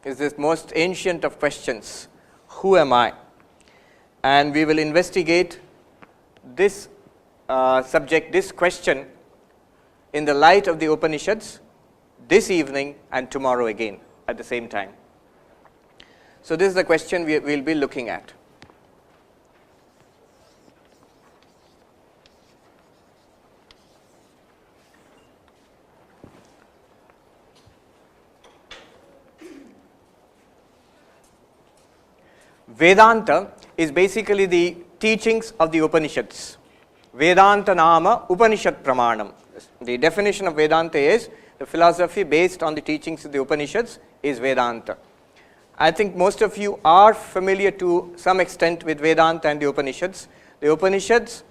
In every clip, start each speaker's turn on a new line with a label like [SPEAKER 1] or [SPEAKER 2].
[SPEAKER 1] is this most ancient of questions, who am I? And we will investigate this subject, this question, in the light of the Upanishads this evening and tomorrow again at the same time. So this is the question we will be looking at. Vedanta is basically the teachings of the Upanishads. Vedanta nama Upanishad pramanam. The definition of Vedanta is the philosophy based on the teachings of the Upanishads is Vedanta. I think most of you are familiar to some extent with Vedanta and the Upanishads. The Upanishads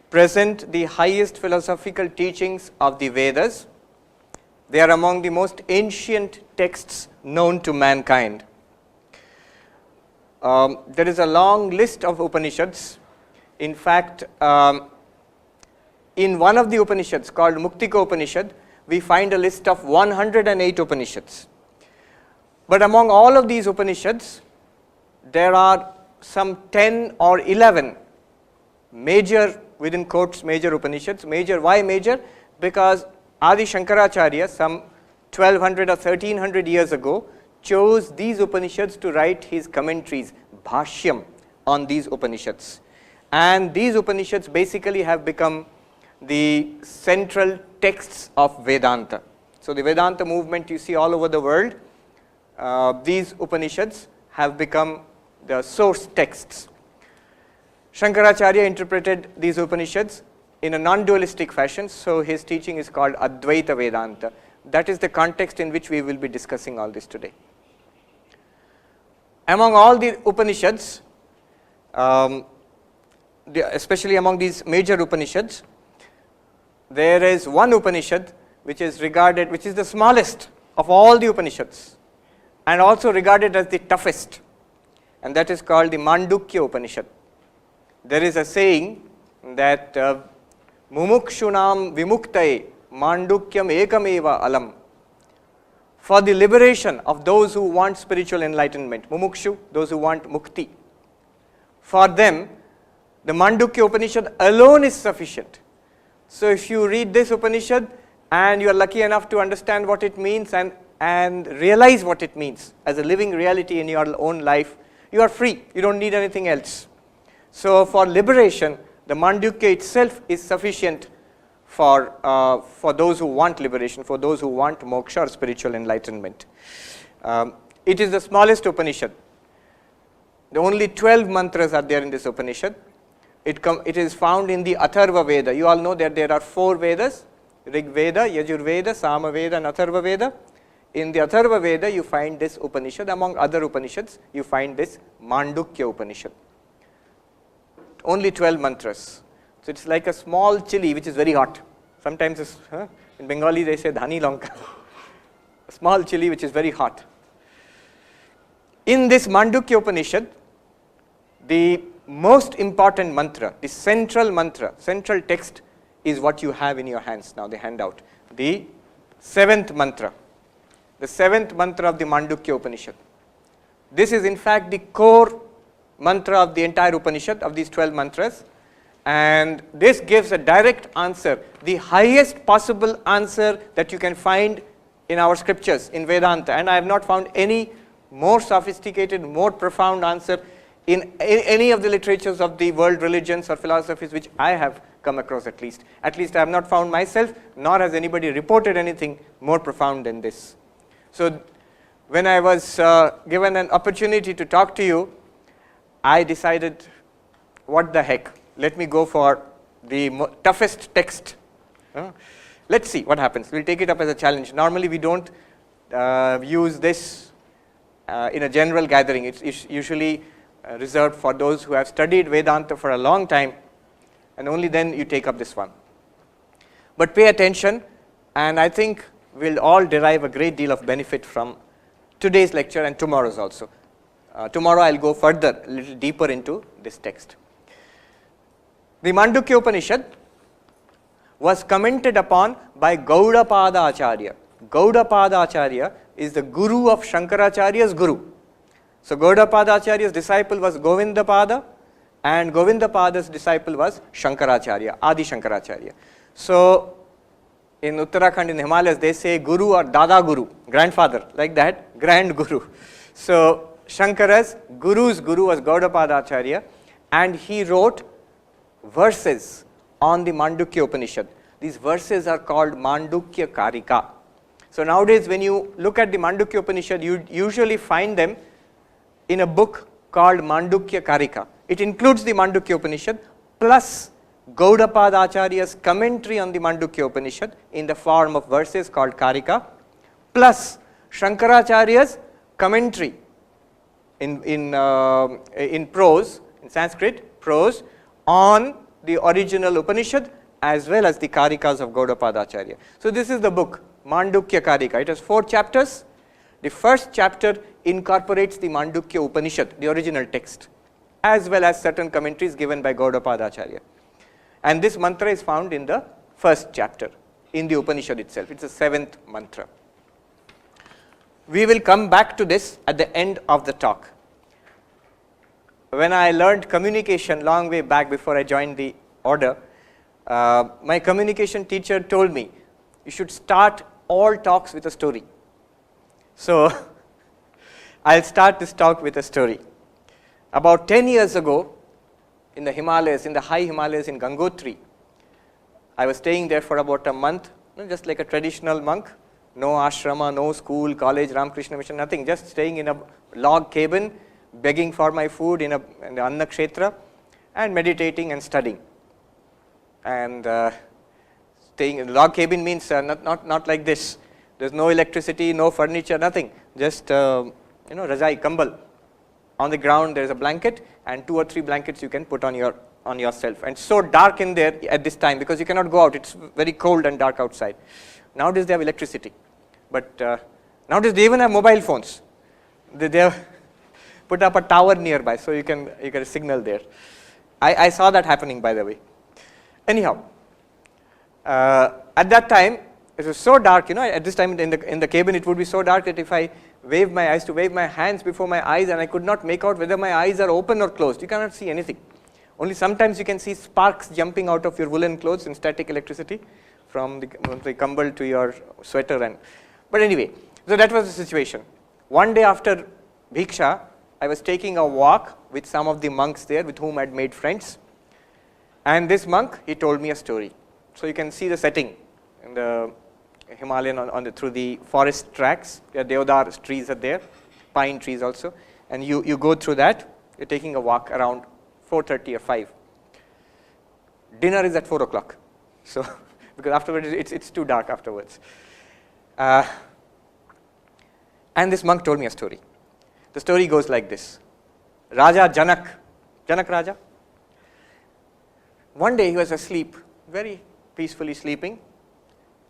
[SPEAKER 1] present the highest philosophical teachings of the Vedas. They are among the most ancient texts known to mankind. There is a long list of Upanishads. In fact, in one of the Upanishads called Muktika Upanishad, we find a list of 108 Upanishads. But among all of these Upanishads, there are some 10 or 11 major, within quotes, major Upanishads. Major, why major? Because Adi Shankaracharya, some 1200 or 1300 years ago, chose these Upanishads to write his commentaries, Bhashyam, on these Upanishads. And these Upanishads basically have become the central texts of Vedanta. So the Vedanta movement you see all over the world, these Upanishads have become the source texts. Shankaracharya interpreted these Upanishads in a non-dualistic fashion, so his teaching is called Advaita Vedanta. That is the context in which we will be discussing all this today. Among all the Upanishads, especially among these major Upanishads, there is one Upanishad which is regarded, which is the smallest of all the Upanishads and also regarded as the toughest, and that is called the Mandukya Upanishad. There is a saying that Mumukshunam Vimuktaye Mandukyam Ekameva Alam. For the liberation of those who want spiritual enlightenment, Mumukshu, those who want mukti, for them, the Mandukya Upanishad alone is sufficient. So if you read this Upanishad and you are lucky enough to understand what it means and realize what it means as a living reality in your own life, you are free. You don't need anything else. So for liberation, the Mandukya itself is sufficient for those who want liberation, for those who want moksha or spiritual enlightenment. It is the smallest Upanishad. The only 12 mantras are there in this Upanishad. It is found in the Atharva Veda. You all know that there are 4 Vedas, Rig Veda, Yajur Veda, Sama Veda and Atharva Veda. In the Atharva Veda you find this Upanishad. Among other Upanishads you find this Mandukya Upanishad. Only 12 mantras. So it's like a small chili which is very hot. Sometimes in Bengali they say dhani lanka. A small chili which is very hot. In this Mandukya Upanishad, the most important mantra, the central mantra, central text is what you have in your hands now, the handout. The 7th mantra. The 7th mantra of the Mandukya Upanishad. This is in fact the core mantra of the entire Upanishad, of these 12 mantras. And this gives a direct answer, the highest possible answer that you can find in our scriptures, in Vedanta. And I have not found any more sophisticated, more profound answer in any of the literatures of the world religions or philosophies which I have come across at least. At least I have not found myself, nor has anybody reported anything more profound than this. So when I was given an opportunity to talk to you, I decided, what the heck, let me go for the toughest text. Let's see what happens. We'll take it up as a challenge. Normally we don't use this in a general gathering. It's usually reserved for those who have studied Vedanta for a long time, and only then you take up this one. But pay attention, and I think we'll all derive a great deal of benefit from today's lecture and tomorrow's also. Tomorrow I'll go further, a little deeper into this text. The Mandukya Upanishad was commented upon by Gaudapada Acharya. Gaudapada Acharya is the guru of Shankaracharya's guru. So Gaudapada Acharya's disciple was Govindapada, and Govindapada's disciple was Shankaracharya, Adi Shankaracharya. So in Uttarakhand, in the Himalayas, they say Guru or Dada Guru, grandfather, like that, grand Guru. So Shankara's Guru's Guru was Gaudapada Acharya, and he wrote verses on the Mandukya Upanishad. These verses are called Mandukya Karika. So nowadays when you look at the Mandukya Upanishad, you usually find them in a book called Mandukya Karika. It includes the Mandukya Upanishad plus Gaudapada Acharya's commentary on the Mandukya Upanishad in the form of verses called Karika, plus Shankaracharya's commentary in prose, in Sanskrit prose, on the original Upanishad as well as the Karikas of Gaudapada Acharya. So this is the book, Mandukya Karika. It has 4 chapters. The first chapter incorporates the Mandukya Upanishad, the original text, as well as certain commentaries given by Gaudapada Acharya. And this mantra is found in the first chapter, in the Upanishad itself. It's the 7th mantra. We will come back to this at the end of the talk. When I learned communication long way back before I joined the order, my communication teacher told me, you should start all talks with a story. So I'll start this talk with a story. About 10 years ago, in the Himalayas, in the high Himalayas in Gangotri, I was staying there for about a month, just like a traditional monk, no ashrama, no school, college, Ramakrishna Mission, nothing, just staying in a log cabin, begging for my food in the Anna Kshetra, and meditating and studying. And staying in the log cabin means not like this. There's no electricity, no furniture, nothing. Just rajai, kambal. On the ground there is a blanket, and 2 or 3 blankets you can put on yourself. And so dark in there at this time because you cannot go out. It's very cold and dark outside. Nowadays they have electricity, but nowadays they even have mobile phones. They have put up a tower nearby, so you can signal there. I saw that happening, by the way. Anyhow, at that time it was so dark. At this time in the cabin it would be so dark that if I wave my eyes to wave my hands before my eyes, and I could not make out whether my eyes are open or closed. You cannot see anything. Only sometimes you can see sparks jumping out of your woolen clothes in static electricity from the kambal to your sweater. But anyway, so that was the situation. One day after Bhiksha, I was taking a walk with some of the monks there with whom I had made friends. And this monk, he told me a story. So you can see the setting in the Himalayan through the forest tracks. There are deodar trees are there, pine trees also. And you go through that, you're taking a walk around 4:30 or 5. Dinner is at 4 o'clock. So, because afterwards it's too dark afterwards. And this monk told me a story. The story goes like this. Raja Janak Raja. One day he was asleep, very peacefully sleeping,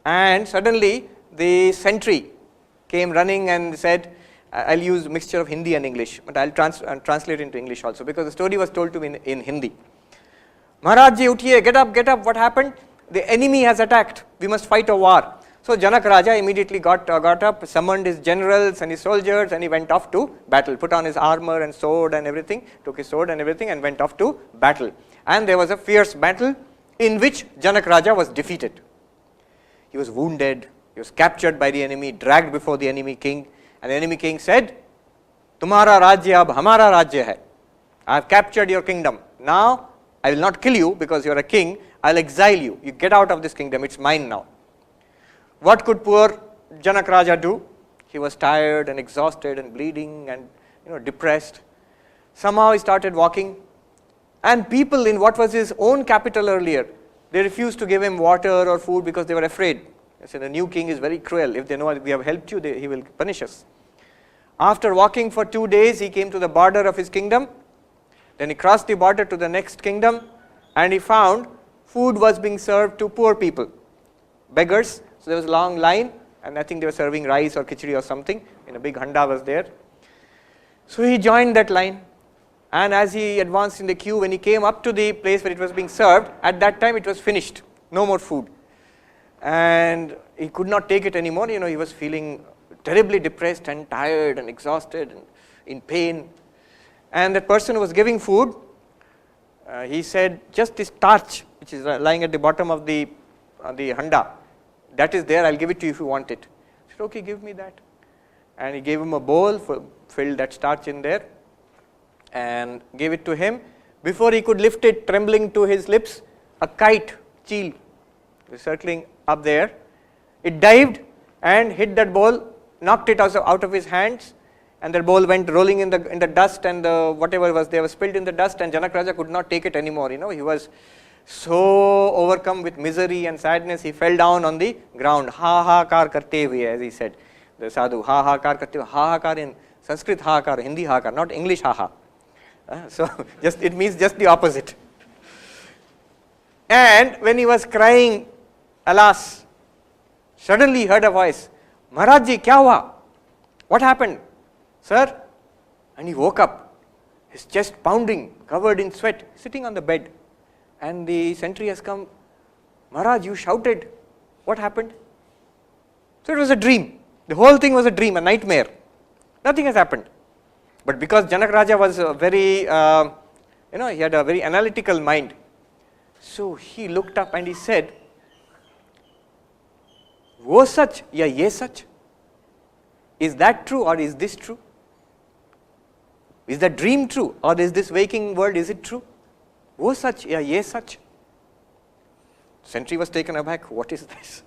[SPEAKER 1] and suddenly the sentry came running and said, I'll use a mixture of Hindi and English, but I'll translate into English also, because the story was told to me in Hindi. Maharaj ji, uthiye, get up, what happened? The enemy has attacked, we must fight a war. So Janak Raja immediately got up, summoned his generals and his soldiers, and he went off to battle, put on his armor and sword and everything, took his sword and everything and went off to battle. And there was a fierce battle in which Janak Raja was defeated. He was wounded, he was captured by the enemy, dragged before the enemy king, and the enemy king said, Tumhara Rajya ab hamara Rajya hai. I have captured your kingdom. Now I will not kill you because you are a king, I will exile you. You get out of this kingdom, it's mine now. What could poor Janak Raja do? He was tired and exhausted and bleeding and depressed. Somehow he started walking, and people in what was his own capital earlier, they refused to give him water or food because they were afraid. They said, the new king is very cruel. If they know we have helped you, he will punish us. After walking for 2 days, he came to the border of his kingdom. Then he crossed the border to the next kingdom, and he found food was being served to poor people, beggars. So there was a long line, and I think they were serving rice or khichdi or something, in a big handa was there. So he joined that line, and as he advanced in the queue, when he came up to the place where it was being served, at that time it was finished, no more food. and he could not take it anymore. He was feeling terribly depressed and tired and exhausted and in pain. And that person who was giving food, he said, just this starch which is lying at the bottom of the handa, that is there, I'll give it to you if you want it. He said, okay, give me that. And he gave him a bowl, filled that starch in there and gave it to him. Before he could lift it, trembling to his lips, a kite, cheel, was circling up there. It dived and hit that bowl, knocked it out of his hands, and the bowl went rolling in the dust, and whatever was there was spilled in the dust, and Janak Raja could not take it anymore. He was so overcome with misery and sadness, he fell down on the ground. Ha ha kar karte hue, as he said, the sadhu, ha ha kar karte hue. Ha ha kar in Sanskrit, ha kar, Hindi ha kar, not English ha ha. So it means just the opposite. And when he was crying, alas, suddenly he heard a voice, Maharaj ji, kya hua? What happened? Sir? And he woke up, his chest pounding, covered in sweat, sitting on the bed. And the sentry has come, Maharaj, you shouted. What happened? So it was a dream. The whole thing was a dream, a nightmare. Nothing has happened. But because Janak Raja was very, he had a very analytical mind. So he looked up and he said, wo sach ya ye sach? Is that true or is this true? Is that dream true or is this waking world, is it true? Wo sach ya ye sach? Sentry was taken aback. What is this?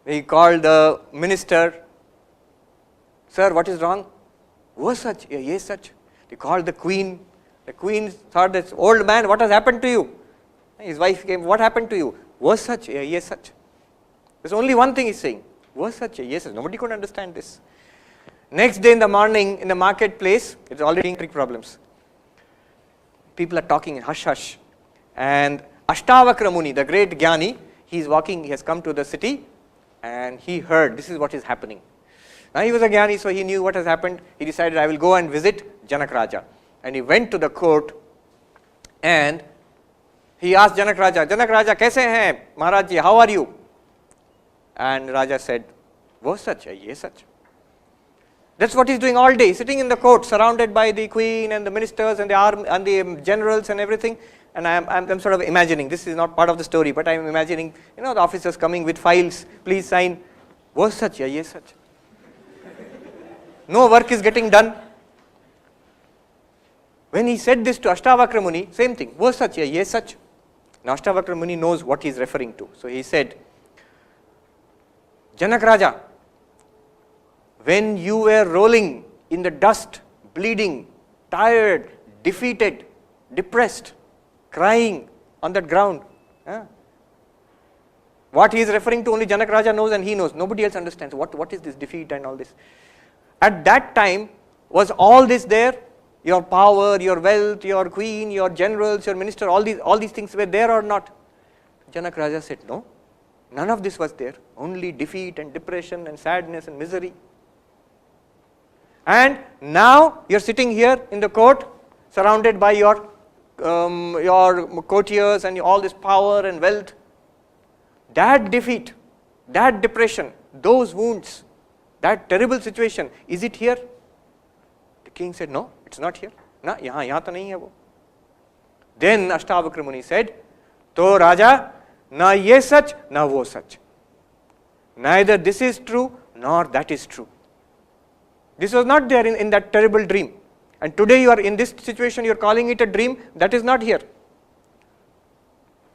[SPEAKER 1] He called the minister. Sir, what is wrong? Wo sach ya ye sach? They called the queen. The queen thought, this old man, what has happened to you? His wife came, what happened to you? Wo sach ya ye sach? There's only one thing he's saying. Wo sach ya ye sach? Nobody could understand this. Next day in the morning, in the marketplace, it's already trick problems. People are talking in hush hush. And Ashtavakra Muni, the great Jnani, he's walking, he has come to the city and he heard this is what is happening. Now he was a Jnani, so he knew what has happened. He decided, I will go and visit Janak Raja. And he went to the court and he asked Janak Raja, kaise hain? Maharaj ji, how are you? And Raja said, wo sach hai, ye sach. That's what he's doing all day, sitting in the court, surrounded by the queen and the ministers and the army and the generals and everything. And I'm sort of imagining, this is not part of the story, but I'm imagining, the officers coming with files, please sign, wo sach ya, ye sach. No work is getting done. When he said this to Ashtavakra Muni, same thing, wo sach ya, ye sach. Now Ashtavakra Muni knows what he is referring to. So he said, Janak Raja, when you were rolling in the dust, bleeding, tired, defeated, depressed, crying on that ground, what he is referring to only Janak Raja knows and he knows. Nobody else understands. What is this defeat and all this? At that time, was all this there? Your power, your wealth, your queen, your generals, your minister, all these things were there or not? Janak Raja said, no, none of this was there. Only defeat and depression and sadness and misery. And now you're sitting here in the court, surrounded by your courtiers and all this power and wealth. That defeat, that depression, those wounds, that terrible situation, is it here? The king said, no, it's not here. Na, yahan to nahi hai wo. Then Ashtavakra Muni said, to Raja, na ye sach, na wo sach. Neither this is true, nor that is true. This was not there in that terrible dream. And today you are in this situation, you are calling it a dream, that is not here.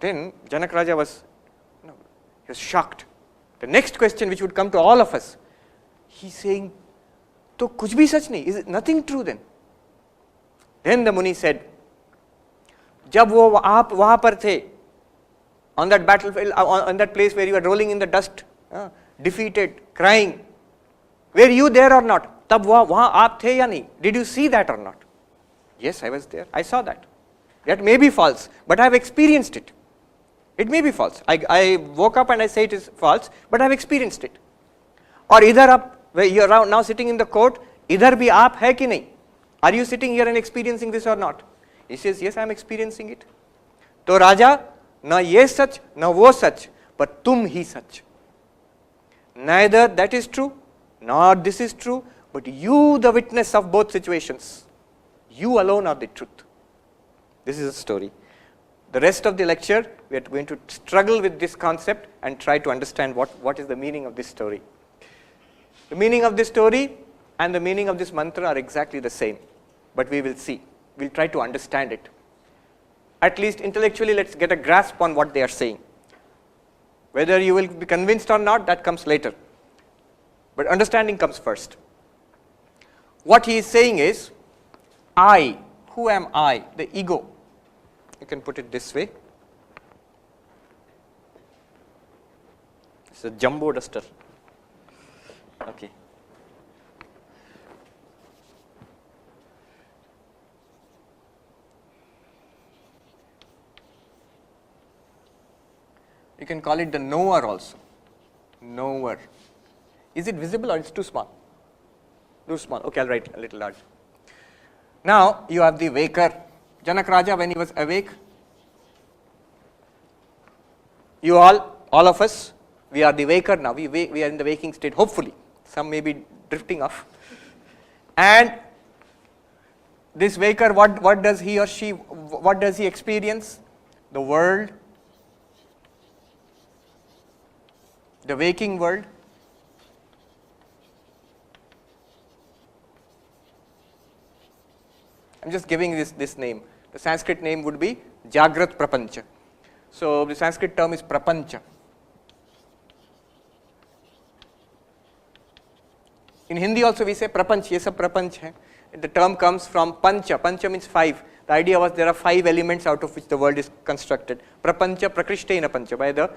[SPEAKER 1] Then Janak Raja was shocked. The next question which would come to all of us, he's saying, to kuch bhi sach nahi, is it nothing true then? Then the Muni said, jab wo aap wahan par the, on that battlefield, on that place where you were rolling in the dust, defeated, crying, were you there or not? Tab wahan aap the ya nahi? Did you see that or not? Yes, I was there. I saw that. That may be false, but I have experienced it. It may be false. I woke up and I say it is false, but I have experienced it. Or idhar up, where you are now sitting in the court, idhar bhi aap hai ki nahi? Are you sitting here and experiencing this or not? He says, yes, I am experiencing it. To Raja, na ye sach, na wo sach, but tum hi sach. neither that is true, nor this is true, but you, the witness of both situations, you alone are the truth. This is a story. The rest of the lecture, we are going to struggle with this concept and try to understand what is the meaning of this story. The meaning of this story and the meaning of this mantra are exactly the same, but we will see. We will try to understand it. At least intellectually, let's get a grasp on what they are saying. Whether you will be convinced or not, that comes later. But understanding comes first. What he is saying is, I, who am I, the ego. You can put it this way. It's a jumbo duster. Okay. You can call it the knower also. Knower. Is it visible or it's too small? Too small. Okay, I'll write a little large. Now you have the waker. Janak Raja, when he was awake, you all of us, we are the waker now. We are in the waking state, hopefully. Some may be drifting off. And this waker, what does he or she, what does he experience? The world, the waking world. I'm just giving this name. The Sanskrit name would be Jagrat Prapancha. So the Sanskrit term is Prapancha. In Hindi also we say Prapanch, ye sab Prapanch hai. The term comes from Pancha. Pancha means 5. The idea was there are 5 elements out of which the world is constructed. Prapancha Prakrishtena Pancha. By the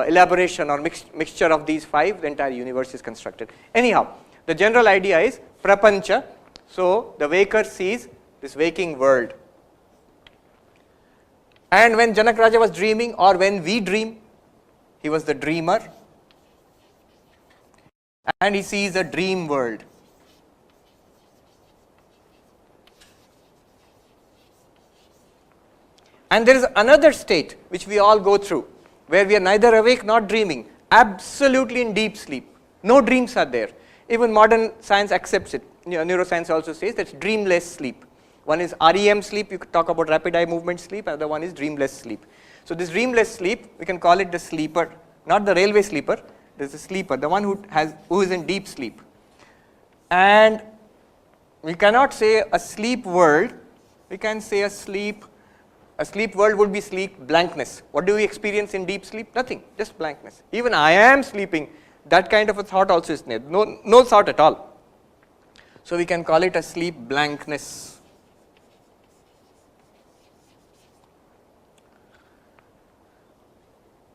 [SPEAKER 1] elaboration or mixture of these 5, the entire universe is constructed. Anyhow, the general idea is Prapancha. So the waker sees this waking world. And when Janak Raja was dreaming, or when we dream, he was the dreamer. And he sees a dream world. And there is another state which we all go through, where we are neither awake nor dreaming, absolutely in deep sleep. No dreams are there. Even modern science accepts it. Neuroscience also says that's dreamless sleep. One is REM sleep, you could talk about rapid eye movement sleep, another one is dreamless sleep. So this dreamless sleep, we can call it the sleeper, not the railway sleeper, there's a sleeper, the one who is in deep sleep. And we cannot say a sleep world, we can say a sleep world would be sleep blankness. What do we experience in deep sleep? Nothing, just blankness. Even I am sleeping, that kind of a thought also is there, no thought at all. So we can call it a sleep blankness.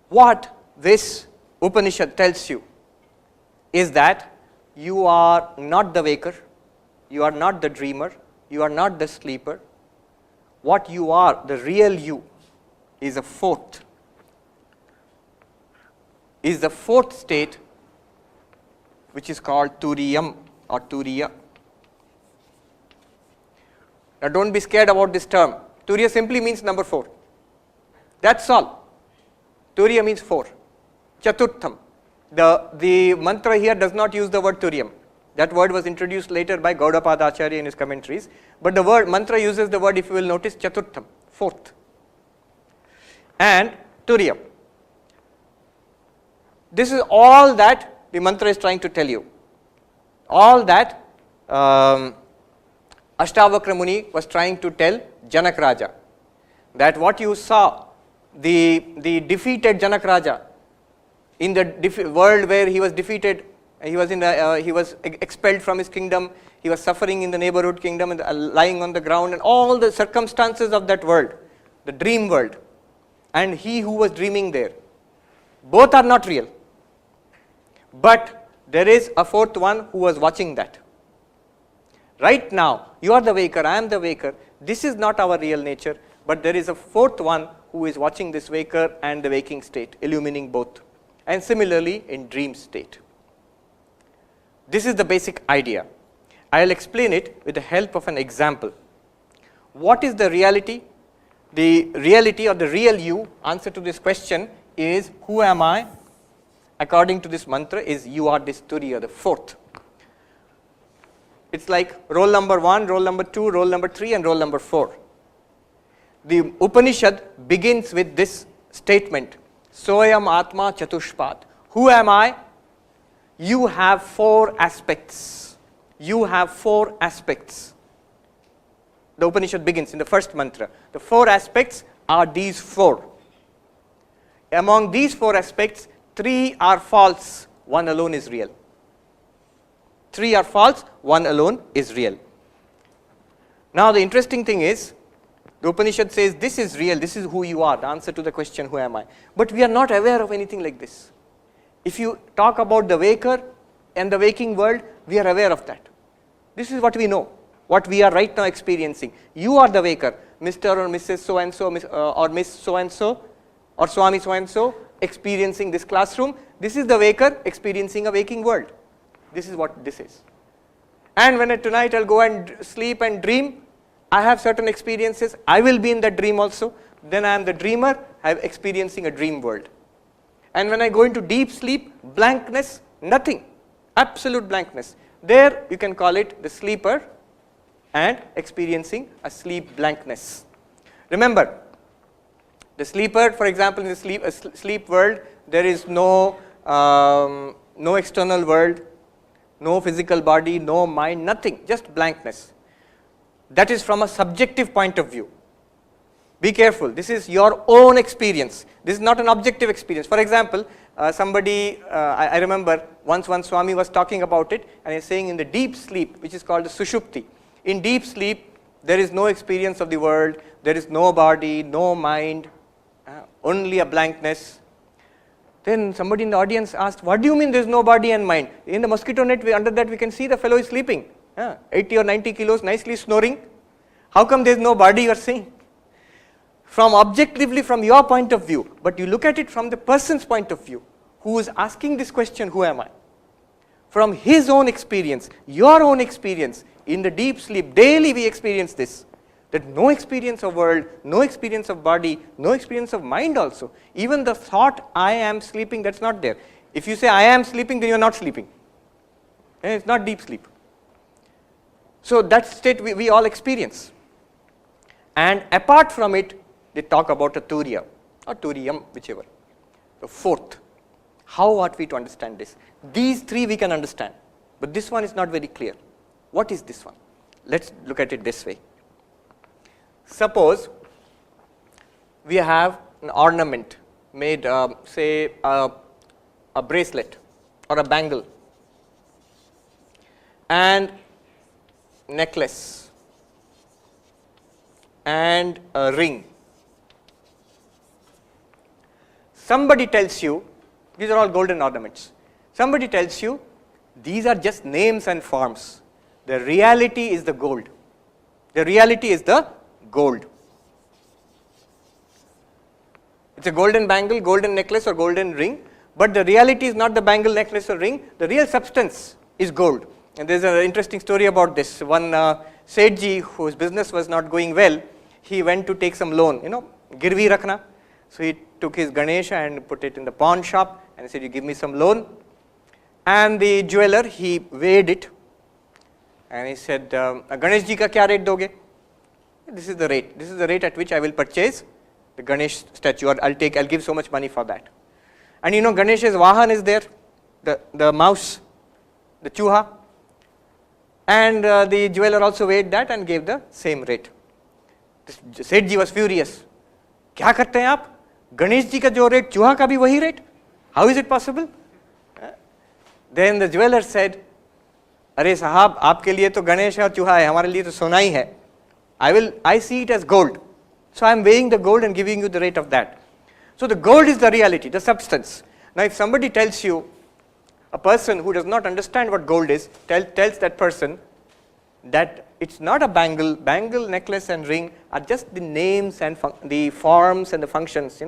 [SPEAKER 1] What this Upanishad tells you is that you are not the waker, you are not the dreamer, you are not the sleeper. What you are, the real you, is the fourth state, which is called Turiyam or Turiya. Now don't be scared about this term. Turiya simply means number 4. That's all. Turiya means 4. Chaturtham. The mantra here does not use the word Turiyam. That word was introduced later by Gaudapada Acharya in his commentaries. But the word mantra uses the word, if you will notice, Chaturtham, 4th. And Turiyam. This is all that the mantra is trying to tell you. All that Ashtavakra Muni was trying to tell Janak Raja. That what you saw, the defeated Janak Raja, in the world where he was defeated, he was expelled from his kingdom, he was suffering in the neighborhood kingdom and lying on the ground, and all the circumstances of that world, the dream world, and he who was dreaming there, both are not real. But there is a 4th one who was watching that. Right now, you are the waker, I am the waker. This is not our real nature, but there is a 4th one who is watching this waker and the waking state, illumining both. And similarly in dream state. This is the basic idea. I will explain it with the help of an example. What is the reality? The reality or the real you, answer to this question is, who am I? according to this mantra is you are this Turiya, the fourth. It's like roll number 1, roll number 2, roll number 3 and roll number 4. The Upanishad begins with this statement, Soyam Atma Chatushpat. Who am I? You have 4 aspects. You have 4 aspects. The Upanishad begins in the first mantra. The 4 aspects are these 4. Among these 4 aspects, 3 are false, 1 alone is real. 3 are false, 1 alone is real. Now the interesting thing is, the Upanishad says this is real, this is who you are, the answer to the question who am I. But we are not aware of anything like this. If you talk about the waker and the waking world, we are aware of that. This is what we know, what we are right now experiencing. You are the waker, Mr. or Mrs. so-and-so or Miss so-and-so or Swami so-and-so experiencing this classroom. This is the waker experiencing a waking world. This is what this is. And when tonight I'll go and sleep and dream, I have certain experiences, I will be in that dream also, then I am the dreamer, I am experiencing a dream world. And when I go into deep sleep, blankness, nothing, absolute blankness. There you can call it the sleeper and experiencing a sleep blankness. Remember, the sleeper, for example, in the sleep world, there is no external world, no physical body, no mind, nothing, just blankness. That is from a subjective point of view. Be careful, this is your own experience. This is not an objective experience. For example, I remember once one Swami was talking about it and he's saying in the deep sleep, which is called the Sushupti. In deep sleep, there is no experience of the world, there is no body, no mind, only a blankness. Then somebody in the audience asked, what do you mean there is no body and mind? In the mosquito net, under that we can see the fellow is sleeping. 80 or 90 kilos, nicely snoring. How come there is no body, you are saying? From objectively from your point of view, but you look at it from the person's point of view, who is asking this question, who am I? From his own experience, your own experience, in the deep sleep, daily we experience this. That no experience of world, no experience of body, no experience of mind also. Even the thought, I am sleeping, that's not there. If you say I am sleeping, then you are not sleeping. It's not deep sleep. So that state we all experience. And apart from it, they talk about a Turiya or Turiyam, whichever. The fourth. How ought we to understand this? These 3 we can understand, but this one is not very clear. What is this one? Let's look at it this way. Suppose we have an ornament made, say a bracelet or a bangle and necklace and a ring. Somebody tells you, these are all golden ornaments. Somebody tells you, these are just names and forms. The reality is the gold. The reality is the gold. It's a golden bangle, golden necklace or golden ring, but the reality is not the bangle, necklace or ring. The real substance is gold. And there's an interesting story about this. One Sethji, whose business was not going well, he went to take some loan, girvi rakhna. So he took his Ganesha and put it in the pawn shop and he said, you give me some loan. And the jeweler, he weighed it and he said, Ganesh ji ka kya rate doge? This is the rate. This is the rate at which I will purchase the Ganesh statue, or I'll give so much money for that. And Ganesh's Vahan is there, the mouse, the chuha. And the jeweler also weighed that and gave the same rate. Sethji was furious. क्या करते हैं आप? गणेश जी का जो rate चूहा का भी वही rate? How is it possible? Then the jeweler said, अरे साहब आपके लिए तो गणेश और चूहा है, हमारे लिए तो सोना ही है. I see it as gold. So I am weighing the gold and giving you the rate of that. So the gold is the reality, the substance. Now if somebody tells you, a person who does not understand what gold is, tells that person that it's not a bangle, necklace and ring are just the names and the forms and the functions,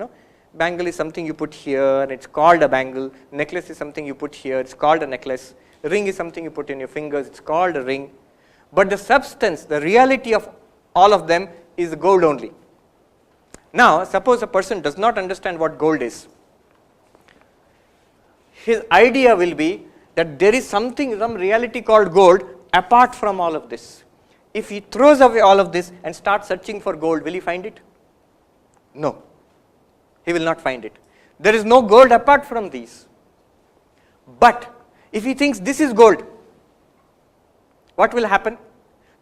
[SPEAKER 1] Bangle is something you put here and it's called a bangle. Necklace is something you put here, it's called a necklace. Ring is something you put in your fingers, it's called a ring. But the substance, the reality of all of them is gold only. Now, suppose a person does not understand what gold is. his idea will be that there is something, some reality called gold apart from all of this. If he throws away all of this and starts searching for gold, will he find it? No, he will not find it. There is no gold apart from these. But if he thinks this is gold, what will happen?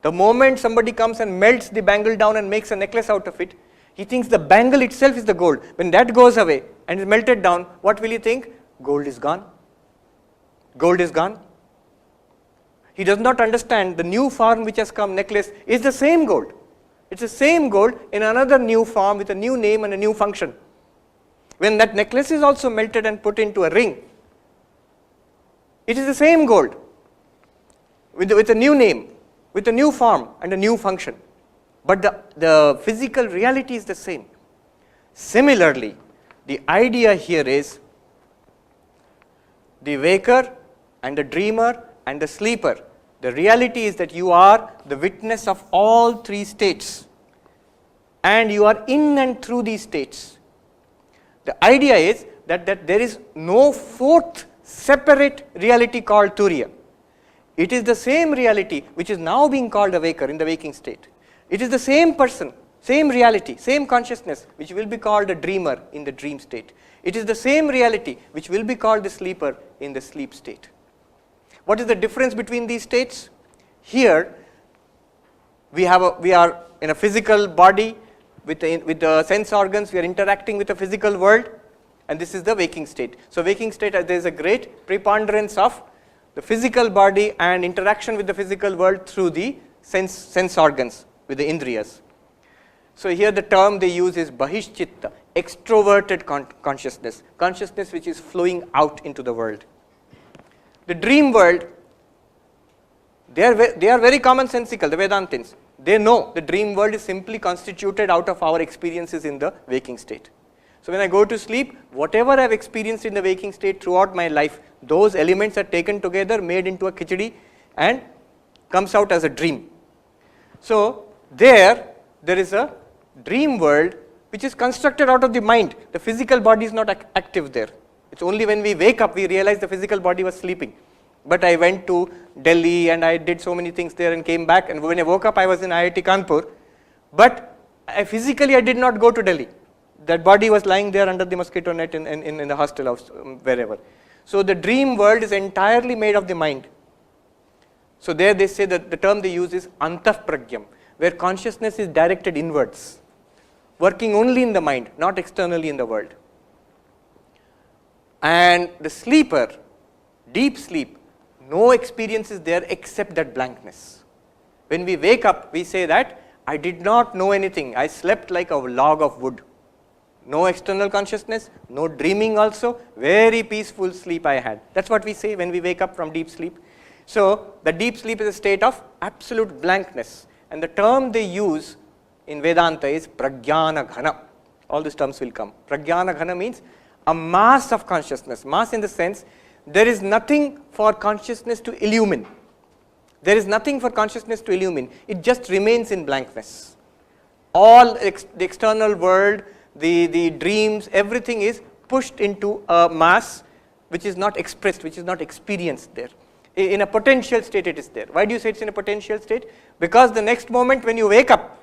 [SPEAKER 1] The moment somebody comes and melts the bangle down and makes a necklace out of it, he thinks the bangle itself is the gold. When that goes away and is melted down, what will he think? Gold is gone. Gold is gone. He does not understand the new form which has come, necklace, is the same gold. It's the same gold in another new form with a new name and a new function. When that necklace is also melted and put into a ring, it is the same gold with a new name, with a new form and a new function. But the physical reality is the same. Similarly, the idea here is the waker and the dreamer and the sleeper. The reality is that you are the witness of all three states, and you are in and through these states. The idea is that there is no fourth separate reality called Turiya. It is the same reality which is now being called a waker in the waking state. It is the same person, same reality, same consciousness which will be called a dreamer in the dream state. It is the same reality which will be called the sleeper in the sleep state. What is the difference between these states? Here we are in a physical body with the sense organs, we are interacting with the physical world, and this is the waking state. So waking state, there is a great preponderance of the physical body and interaction with the physical world through the sense organs, with the indriyas. So here the term they use is bahishchitta, extroverted consciousness, consciousness which is flowing out into the world. The dream world, they are very commonsensical, the Vedantins. They know the dream world is simply constituted out of our experiences in the waking state. So when I go to sleep, whatever I have experienced in the waking state throughout my life, those elements are taken together, made into a khichdi, and comes out as a dream. So there is a dream world which is constructed out of the mind. The physical body is not active there. It's only when we wake up we realize the physical body was sleeping. But I went to Delhi and I did so many things there and came back, and when I woke up I was in IIT Kanpur, but physically I did not go to Delhi. That body was lying there under the mosquito net in the hostel house, wherever. So the dream world is entirely made of the mind. So there they say that the term they use is antah-pragyam, where consciousness is directed inwards, working only in the mind, not externally in the world. And the sleeper, deep sleep, no experience is there except that blankness. When we wake up, we say that I did not know anything, I slept like a log of wood. No external consciousness, no dreaming also, very peaceful sleep I had. That's what we say when we wake up from deep sleep. So the deep sleep is a state of absolute blankness, and the term they use in Vedanta is pragyana ghana. All these terms will come. Pragyana ghana means a mass of consciousness. Mass in the sense, there is nothing for consciousness to illumine. There is nothing for consciousness to illumine. It just remains in blankness. All the external world, the dreams, everything is pushed into a mass which is not expressed, which is not experienced there. In a potential state it is there. Why do you say it's in a potential state? Because the next moment when you wake up,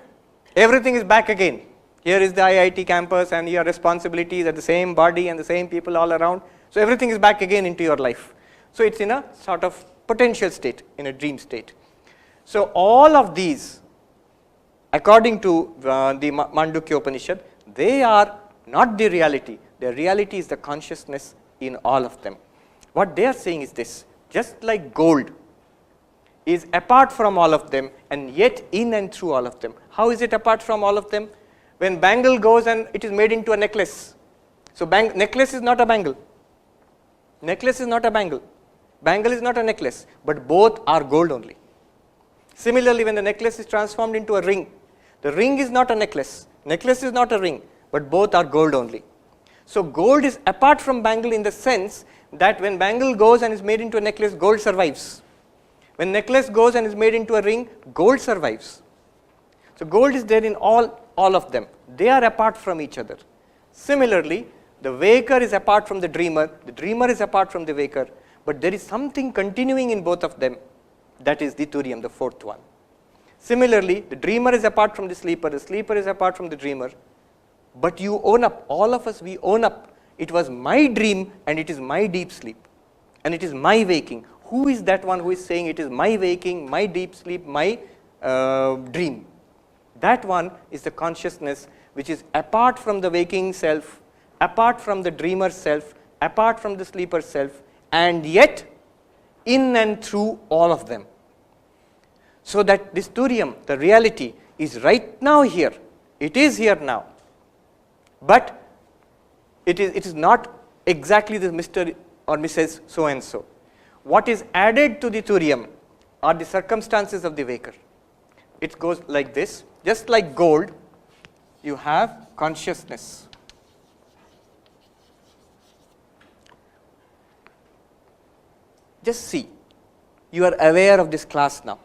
[SPEAKER 1] everything is back again. Here is the IIT campus and your responsibilities are the same body and the same people all around. So everything is back again into your life. So it's in a sort of potential state, in a dream state. So all of these, according to the Mandukya Upanishad, they are not the reality. The reality is the consciousness in all of them. What they are saying is this: just like gold is apart from all of them and yet in and through all of them. How is it apart from all of them? When bangle goes and it is made into a necklace. So necklace is not a bangle. Necklace is not a bangle. Bangle is not a necklace, but both are gold only. Similarly, when the necklace is transformed into a ring, the ring is not a necklace. Necklace is not a ring, but both are gold only. So gold is apart from bangle in the sense that when bangle goes and is made into a necklace, gold survives. When necklace goes and is made into a ring, gold survives. So gold is there in all of them. They are apart from each other. Similarly, The waker is apart from the dreamer is apart from the waker, but there is something continuing in both of them, that is the turiya, the fourth one. Similarly, the dreamer is apart from the sleeper is apart from the dreamer, but you own up, all of us, we own up, it was my dream and it is my deep sleep, and it is my waking. Who is that one who is saying it is my waking, my deep sleep, my dream? That one is the consciousness which is apart from the waking self, apart from the dreamer self, apart from the sleeper self, and yet in and through all of them. So that this turiya, the reality, is right now here. It is here now. But it is not exactly the Mr. or Mrs. so and so. What is added to the turiya are the circumstances of the waker. It goes like this. Just like gold, you have consciousness. Just see, you are aware of this class now.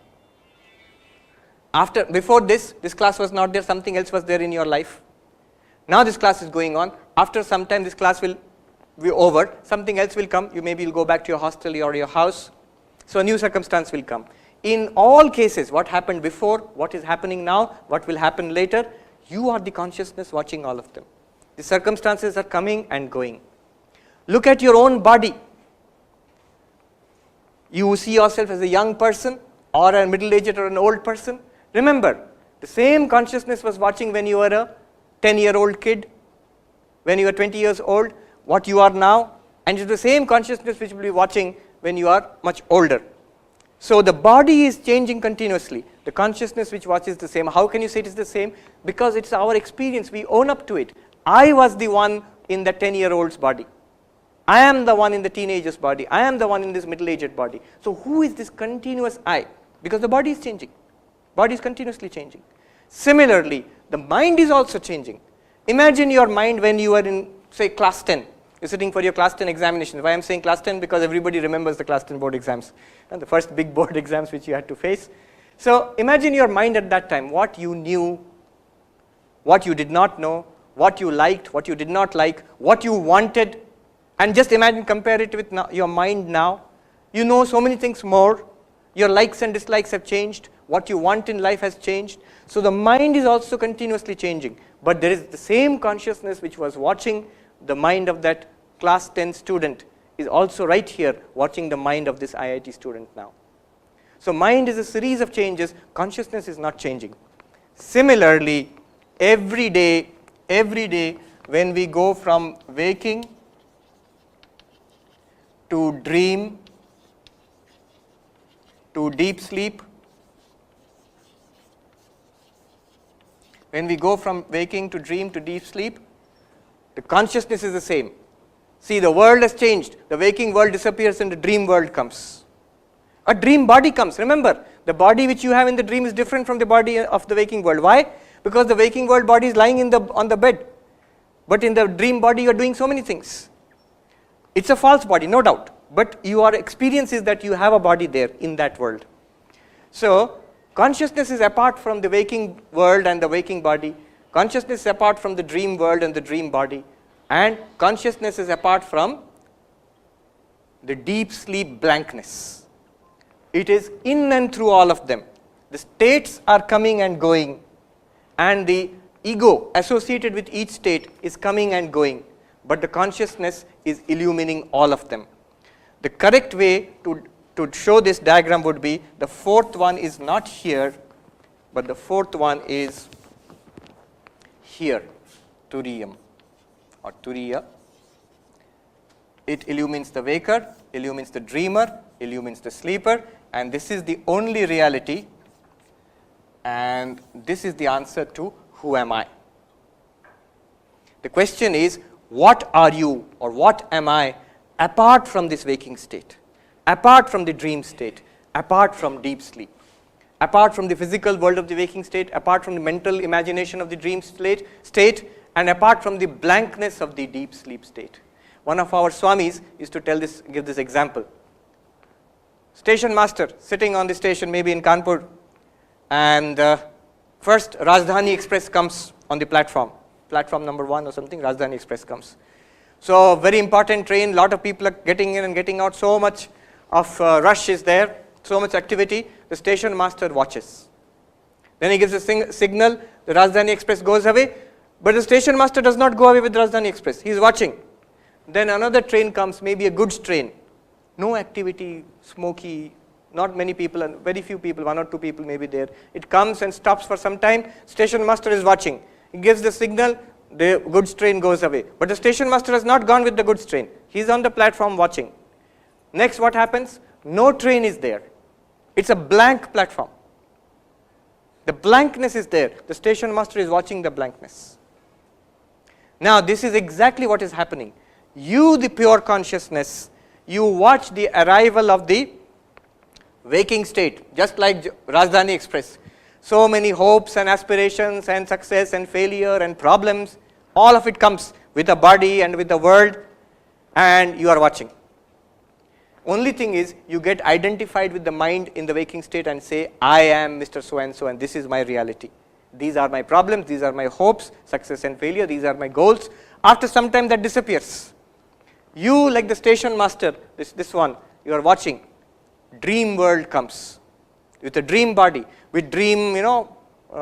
[SPEAKER 1] Before this class was not there, something else was there in your life. Now this class is going on. After some time, this class will be over. Something else will come. You maybe will go back to your hostel or your house. So a new circumstance will come. In all cases, what happened before, what is happening now, what will happen later, you are the consciousness watching all of them. The circumstances are coming and going. Look at your own body. You see yourself as a young person or a middle-aged or an old person. Remember, the same consciousness was watching when you were a 10-year-old kid, when you were 20 years old, what you are now, and it's the same consciousness which will be watching when you are much older. So the body is changing continuously. The consciousness which watches the same. How can you say it is the same? Because it's our experience. We own up to it. I was the one in the 10-year-old's body. I am the one in the teenager's body. I am the one in this middle-aged body. So who is this continuous I? Because the body is changing. Body is continuously changing. Similarly, the mind is also changing. Imagine your mind when you are in, say, class 10. You're sitting for your class 10 examination. Why I'm saying class 10? Because everybody remembers the class 10 board exams and the first big board exams which you had to face. So imagine your mind at that time, what you knew, what you did not know, what you liked, what you did not like, what you wanted, and just imagine, compare it with your mind now. You know so many things more. Your likes and dislikes have changed. What you want in life has changed. So the mind is also continuously changing. But there is the same consciousness which was watching the mind of that class 10 student is also right here watching the mind of this IIT student now. So mind is a series of changes. Consciousness is not changing. Similarly, every day when we go from waking to dream to deep sleep, when we go from waking to dream to deep sleep, the consciousness is the same. See, the world has changed. The waking world disappears and the dream world comes. A dream body comes. Remember, the body which you have in the dream is different from the body of the waking world. Why? Because the waking world body is lying on the bed. But in the dream body, you are doing so many things. It's a false body, no doubt. But your experience is that you have a body there in that world. So, consciousness is apart from the waking world and the waking body. Consciousness is apart from the dream world and the dream body. And consciousness is apart from the deep sleep blankness. It is in and through all of them. The states are coming and going, and the ego associated with each state is coming and going, but the consciousness is illumining all of them. The correct way to show this diagram would be, the fourth one is not here, but the fourth one is here, turiyam or turiya. It illumines the waker, illumines the dreamer, illumines the sleeper, and this is the only reality, and this is the answer to who am I. The question is, what are you or what am I apart from this waking state, apart from the dream state, apart from deep sleep, apart from the physical world of the waking state, apart from the mental imagination of the dream state, and apart from the blankness of the deep sleep state. One of our Swamis used to give this example. Station master sitting on the station, maybe in Kanpur, and first Rajdhani Express comes on the platform number 1 or something, Rajdhani Express comes. So very important train, lot of people are getting in and getting out, so much of rush is there, so much activity, the station master watches. Then he gives a signal, the Rajdhani Express goes away, but the station master does not go away with Rajdhani Express, he is watching. Then another train comes, maybe a goods train, no activity, smoky, not many people, and very few people, 1 or 2 people may be there. It comes and stops for some time, station master is watching. He gives the signal, the goods train goes away. But the station master has not gone with the goods train. He is on the platform watching. Next what happens? No train is there. It's a blank platform. The blankness is there. The station master is watching the blankness. Now this is exactly what is happening. You, the pure consciousness, you watch the arrival of the waking state, just like Rajdhani Express. So many hopes and aspirations and success and failure and problems, all of it comes with the body and with the world, and you are watching. Only thing is, you get identified with the mind in the waking state and say, I am Mr. So and so and this is my reality. These are my problems, these are my hopes, success and failure, these are my goals. After some time that disappears. You, like the station master, this one, you are watching. Dream world comes with a dream body, with dream,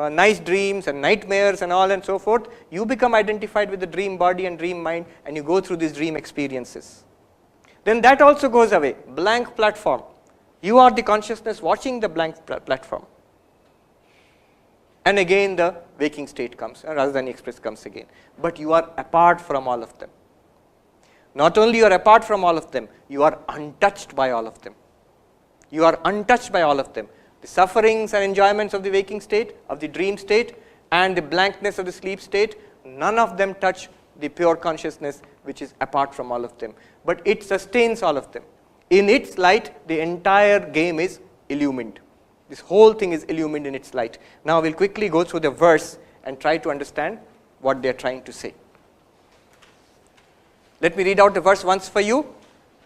[SPEAKER 1] nice dreams and nightmares and all and so forth. You become identified with the dream body and dream mind, and you go through these dream experiences. Then that also goes away, blank platform. You are the consciousness watching the blank platform. And again the waking state comes, and Rajdhani Express comes again. But you are apart from all of them. Not only you are apart from all of them, you are untouched by all of them. You are untouched by all of them. The sufferings and enjoyments of the waking state, of the dream state, and the blankness of the sleep state, none of them touch the pure consciousness which is apart from all of them. But it sustains all of them. In its light, the entire game is illumined. This whole thing is illumined in its light. Now we'll quickly go through the verse and try to understand what they are trying to say. Let me read out the verse once for you.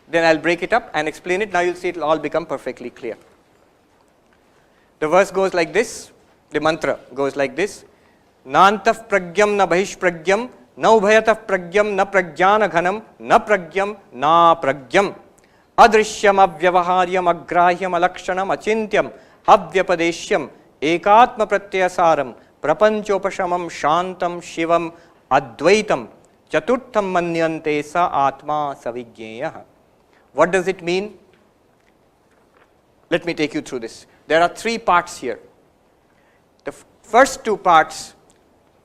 [SPEAKER 1] Then I'll break it up and explain it. Now you'll see it will all become perfectly clear. The verse goes like this, the mantra goes like this. Nantaf pragyam na bahish pragyam, na ubhayataf pragyam na pragyana ghanam, na pragyam na pragyam. Adrishyam avyavaharyam agrahyam alakshanam achintyam avyapadeshyam ekatma pratyasaram prapanchopashamam shantam shivam advaitam chaturtham manyante sa atma savijneyah. What does it mean? Let me take you through this. There are 3 parts here. The first 2 parts,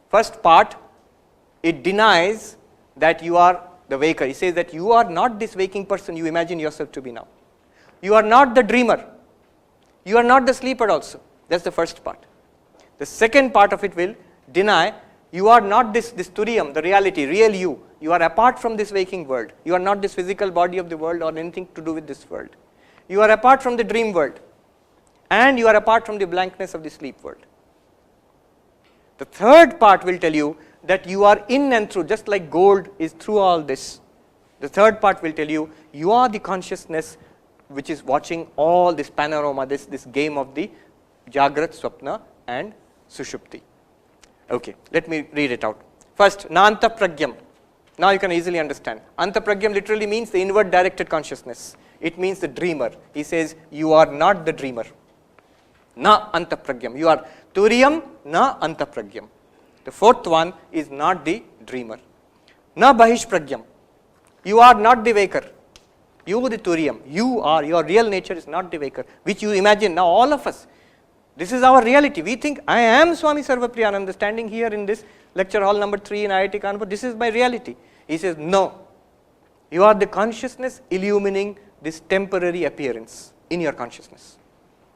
[SPEAKER 1] first part, it denies that you are the waker. He says that you are not this waking person you imagine yourself to be now. You are not the dreamer. You are not the sleeper also. That's the first part. The second part of it will deny you are not this turiam, the reality, real you. You are apart from this waking world. You are not this physical body of the world or anything to do with this world. You are apart from the dream world. And you are apart from the blankness of the sleep world. The third part will tell you that you are in and through, just like gold is through all this. The third part will tell you, you are the consciousness which is watching all this panorama, this game of the Jagrat, Swapna and Sushupti. Okay, let me read it out. First, Nanta Pragyam. Now you can easily understand. Anta Pragyam literally means the inward directed consciousness. It means the dreamer. He says, you are not the dreamer. Na Anta Pragyam. You are Turiyam, na Anta Pragyam. The fourth one is not the dreamer. Na Bahish Pragyam. You are not the waker. You the Turiyam. You are, your real nature is not the waker, which you imagine. Now all of us, this is our reality. We think, I am Swami Sarvapriyananda standing here in this lecture hall number 3 in IIT Kanpur. This is my reality. He says, no. You are the consciousness illumining this temporary appearance in your consciousness.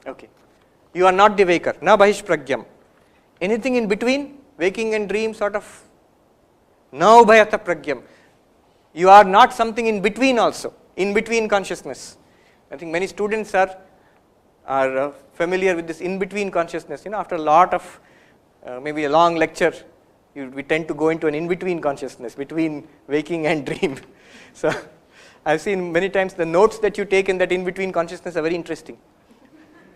[SPEAKER 1] Okay. You are not the waker. Na Bahish Pragyam. Anything in between, waking and dream sort of. Na Ubhayata Pragyam. You are not something in between also. In between consciousness. I think many students are familiar with this in-between consciousness. After a lot of, maybe a long lecture, we tend to go into an in-between consciousness, between waking and dream. So, I've seen many times the notes that you take in that in-between consciousness are very interesting.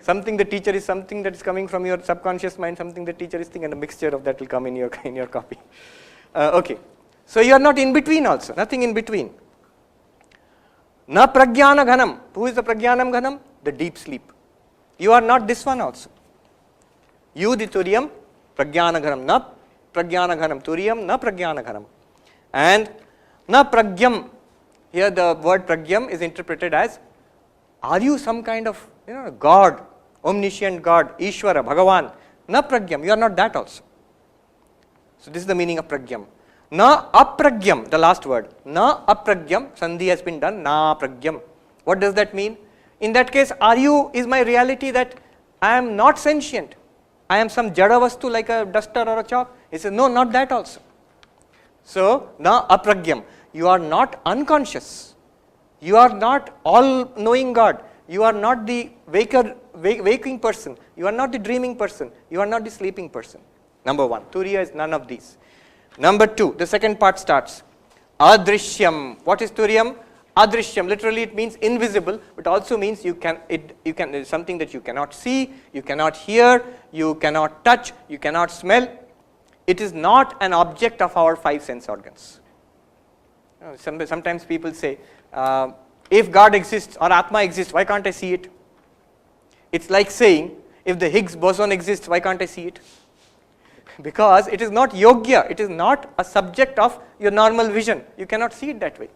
[SPEAKER 1] Something the teacher is something that is coming from your subconscious mind, something the teacher is thinking, and a mixture of that will come in your copy. Okay. So you are not in between also, nothing in between. Na pragyana ghanam. Who is the pragyanam ghanam? The deep sleep. You are not this one also. You the turiam, pragyana ghanam. Na pragyana ghanam. Turiam, na pragyana ghanam. And na pragyam. Here the word pragyam is interpreted as, are you some kind of God, omniscient God, Ishvara, Bhagavan? Na pragyam. You are not that also. So this is the meaning of pragyam. Na apragyam, the last word. Na apragyam, sandhi has been done, na pragyam. What does that mean? In that case, is my reality that I am not sentient? I am some jada vastu like a duster or a chalk? He says, no, not that also. So, na apragyam, you are not unconscious. You are not all-knowing God. You are not the waking person. You are not the dreaming person. You are not the sleeping person. Number one, Turiya is none of these. Number two, the second part starts. Adrishyam. What is Turiyam? Adrishyam. Literally it means invisible, but also means it's something that you cannot see, you cannot hear, you cannot touch, you cannot smell. It is not an object of our five sense organs. Sometimes people say, if God exists or Atma exists, why can't I see it? It's like saying, if the Higgs boson exists, why can't I see it? Because it is not yogya, it is not a subject of your normal vision. You cannot see it that way.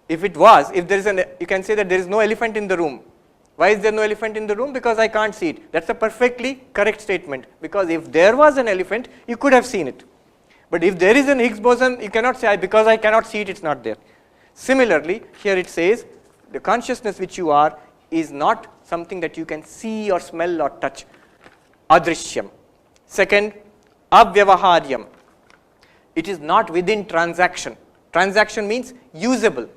[SPEAKER 1] If it was, if there is you can say that there is no elephant in the room. Why is there no elephant in the room? Because I can't see it. That's a perfectly correct statement. Because if there was an elephant, you could have seen it. But if there is an Higgs boson, you cannot say, because I cannot see it, it's not there. Similarly, here it says, the consciousness which you are is not something that you can see or smell or touch. Adrishyam. Second, avyavaharyam. It is not within transaction. Transaction means usable.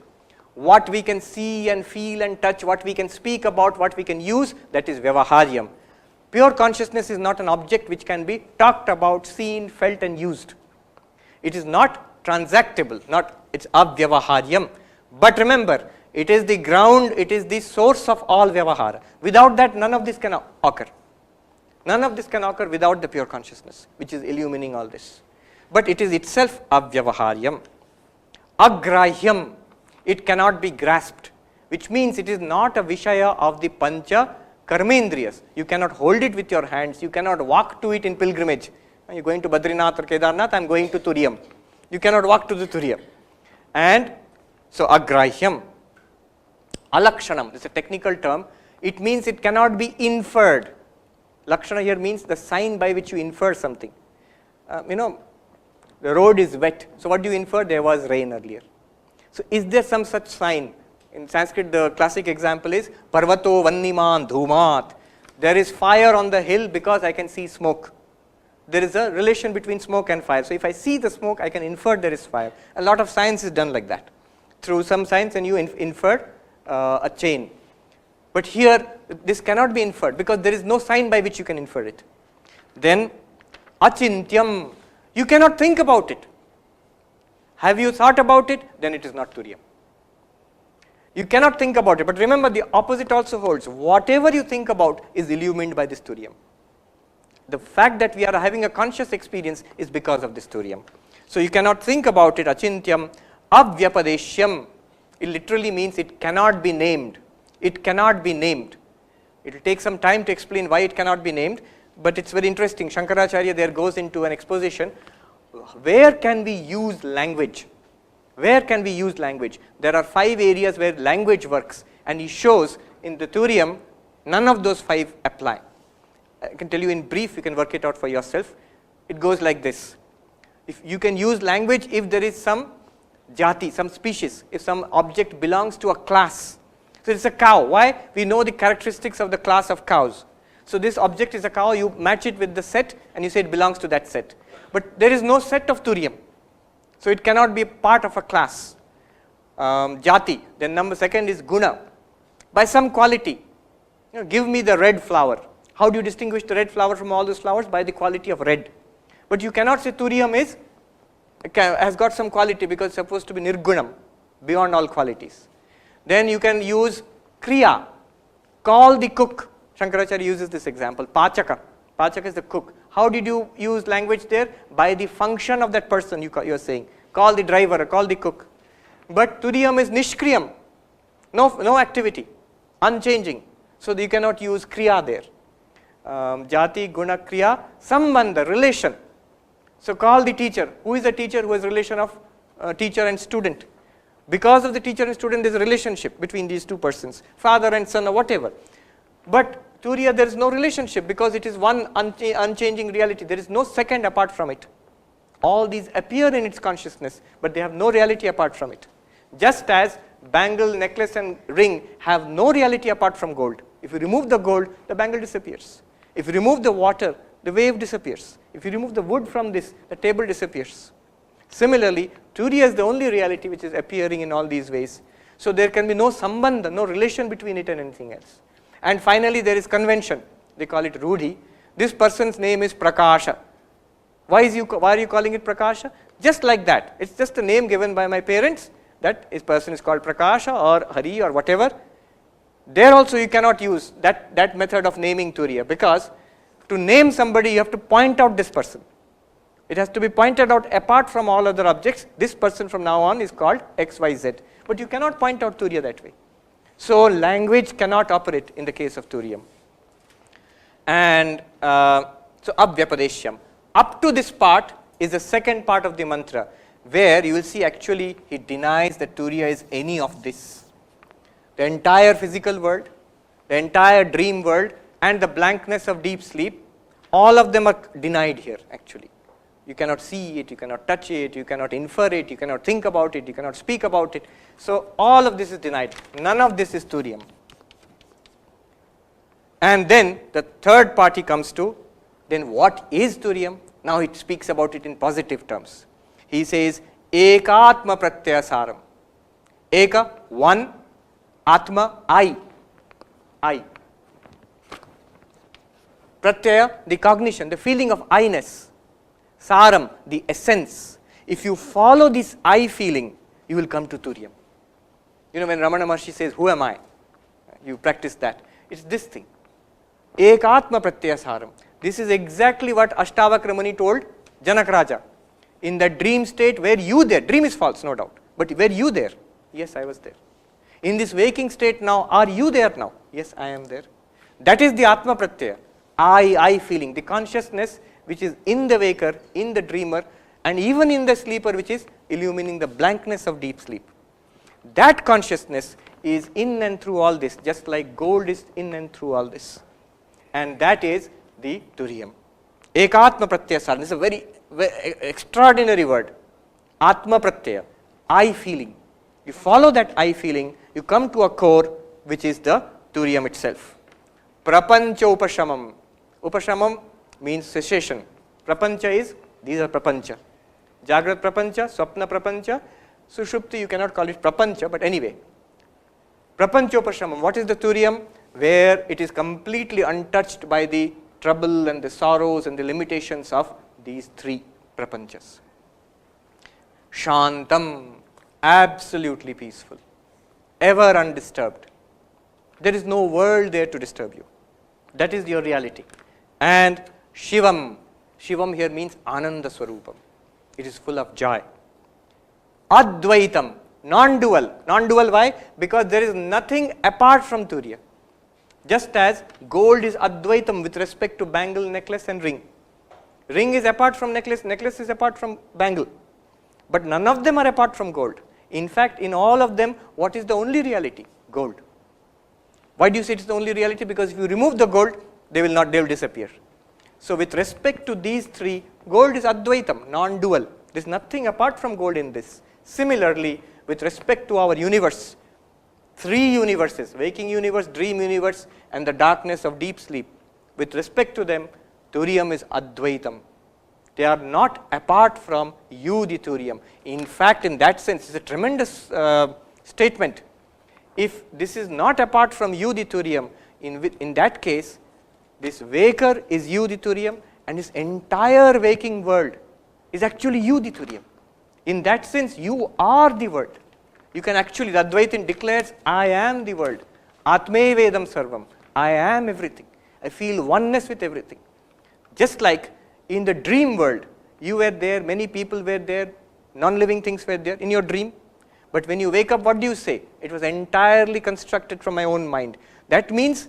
[SPEAKER 1] What we can see and feel and touch, what we can speak about, what we can use, that is vyavaharyam. Pure consciousness is not an object which can be talked about, seen, felt and used. It is not transactable, it's avyavaharyam. But remember, it is the ground, it is the source of all vyavahara. Without that, none of this can occur. None of this can occur without the pure consciousness, which is illumining all this. But it is itself avyavaharyam. Agrahyam, it cannot be grasped, which means it is not a vishaya of the pancha karmendriyas. You cannot hold it with your hands, you cannot walk to it in pilgrimage. You are going to Badrinath or Kedarnath, I am going to Turiyam. You cannot walk to the Turiyam. And so agrahyam. Alakshanam, this is a technical term. It means it cannot be inferred. Lakshana here means the sign by which you infer something. The road is wet. So what do you infer? There was rain earlier. So is there some such sign? In Sanskrit, the classic example is Parvato Vanniman Dhumat. There is fire on the hill because I can see smoke. There is a relation between smoke and fire. So if I see the smoke, I can infer there is fire. A lot of science is done like that. Through some science, and you infer a chain. But here, this cannot be inferred because there is no sign by which you can infer it. Then, achintyam, you cannot think about it. Have you thought about it? Then it is not Turiyam. You cannot think about it. But remember, the opposite also holds. Whatever you think about is illumined by this Turiyam. The fact that we are having a conscious experience is because of this Turiyam. So you cannot think about it, achintyam, avyapadeshyam. It literally means it cannot be named. It cannot be named. It will take some time to explain why it cannot be named, but it's very interesting. Shankaracharya there goes into an exposition. Where can we use language? Where can we use language? There are 5 areas where language works, and he shows in the Turiyam, none of those 5 apply. I can tell you in brief, you can work it out for yourself. It goes like this. If you can use language if there is some jati, some species, if some object belongs to a class. So it's a cow. Why? We know the characteristics of the class of cows. So this object is a cow, you match it with the set and you say it belongs to that set. But there is no set of Turiyam. So it cannot be part of a class. Jati. Then second is guna. By some quality. Give me the red flower. How do you distinguish the red flower from all those flowers? By the quality of red. But you cannot say Turiyam has got some quality because it's supposed to be nirgunam, beyond all qualities. Then you can use kriya. Call the cook. Shankaracharya uses this example. Pachaka. Pachaka is the cook. How did you use language there? By the function of that person you are saying. call the driver, call the cook. But turiyam is nishkriyam, no activity, unchanging. So you cannot use kriya there. Jati, guna, kriya, sambandha, relation. So call the teacher. Who is the teacher? Who is relation of teacher and student? Because of the teacher and student, there is a relationship between these two persons, father and son or whatever. But turiya, there is no relationship because it is one unchanging reality. There is no second apart from it. All these appear in its consciousness, but they have no reality apart from it. Just as bangle, necklace and ring have no reality apart from gold. If you remove the gold, the bangle disappears. If you remove the water, the wave disappears. If you remove the wood from this, the table disappears. Similarly, turiya is the only reality which is appearing in all these ways. So there can be no sambandha, no relation between it and anything else. And finally, there is convention. They call it rudhi. This person's name is Prakasha. Why are you calling it Prakasha? Just like that. It's just a name given by my parents. That this person is called Prakasha or Hari or whatever. There also you cannot use that method of naming turiya, because to name somebody you have to point out this person. It has to be pointed out apart from all other objects. This person from now on is called XYZ. But you cannot point out turiya that way. So language cannot operate in the case of turiyam. And so abhyapadeshyam. Up to this part is the second part of the mantra, where you will see actually he denies that turiya is any of this. The entire physical world, the entire dream world, and the blankness of deep sleep, all of them are denied here actually. You cannot see it, you cannot touch it, you cannot infer it, you cannot think about it, you cannot speak about it. So all of this is denied. None of this is turiyam. And then the third party comes to, then what is turiyam? Now it speaks about it in positive terms. He says, ekatma pratyaya saram. Eka, one, atma, I. Pratyaya, the cognition, the feeling of I-ness. Saram, the essence. If you follow this I feeling, you will come to turiyam. You know, when Ramana Maharshi says, who am I? You practice that. It's this thing. Ekatma pratyaya saram. This is exactly what Ashtavakra Muni told Janak Raja. In the dream state, where you there, dream is false, no doubt, but were you there? Yes, I was there. In this waking state now, are you there now? Yes, I am there. That is the Atma Pratyaya, I feeling, the consciousness which is in the waker, in the dreamer, and even in the sleeper, which is illumining the blankness of deep sleep. That consciousness is in and through all this, just like gold is in and through all this. And that is the turiyam. Ekatma pratyaya saram. This is a very extraordinary word. Atma pratyaya, I feeling. You follow that I feeling, you come to a core which is the turiyam itself. Prapancha upashamam. Upashamam means cessation. Prapancha is, these are prapancha. Jagrat prapancha, swapna prapancha, sushupti, you cannot call it prapancha, but anyway. Prapancha upashamam. What is the turiyam? Where it is completely untouched by the trouble and the sorrows and the limitations of these three prapanchas. Shantam, absolutely peaceful, ever undisturbed. There is no world there to disturb you. That is your reality. And Shivam, Shivam here means Ananda Swarupam. It is full of joy. Advaitam, non-dual. Non-dual why? Because there is nothing apart from turiya. Just as gold is advaitam with respect to bangle, necklace and ring. Ring is apart from necklace, necklace is apart from bangle. But none of them are apart from gold. In fact, in all of them, what is the only reality? Gold. Why do you say it is the only reality? Because if you remove the gold, they will disappear. So with respect to these three, gold is advaitam, non-dual. There is nothing apart from gold in this. Similarly, with respect to our universe, three universes, waking universe, dream universe, and the darkness of deep sleep. With respect to them, turiyam is advaitam. They are not apart from you, the turiyam. In fact, in that sense, it's a tremendous statement. If this is not apart from you, the turiyam, in that case, this waker is you, the turiyam, and his entire waking world is actually you, the turiyam. In that sense, you are the world. You can actually, the Advaitin declares, I am the world. Atme Vedam Sarvam. I am everything. I feel oneness with everything. Just like in the dream world, you were there, many people were there, non-living things were there in your dream. But when you wake up, what do you say? It was entirely constructed from my own mind. That means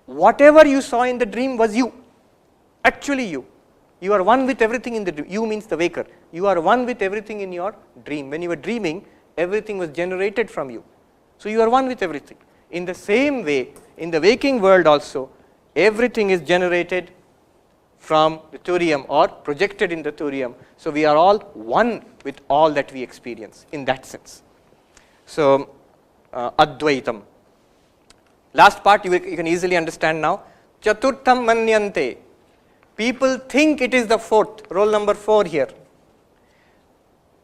[SPEAKER 1] whatever you saw in the dream was you, actually you. You are one with everything in the dream. You means the waker. You are one with everything in your dream. When you were dreaming, everything was generated from you. So you are one with everything. In the same way, in the waking world also, everything is generated from the Turiya or projected in the Turiya. So we are all one with all that we experience in that sense. So Advaitam. Last part you can easily understand now. Chaturtham manyante. People think it is the fourth, roll number 4 here.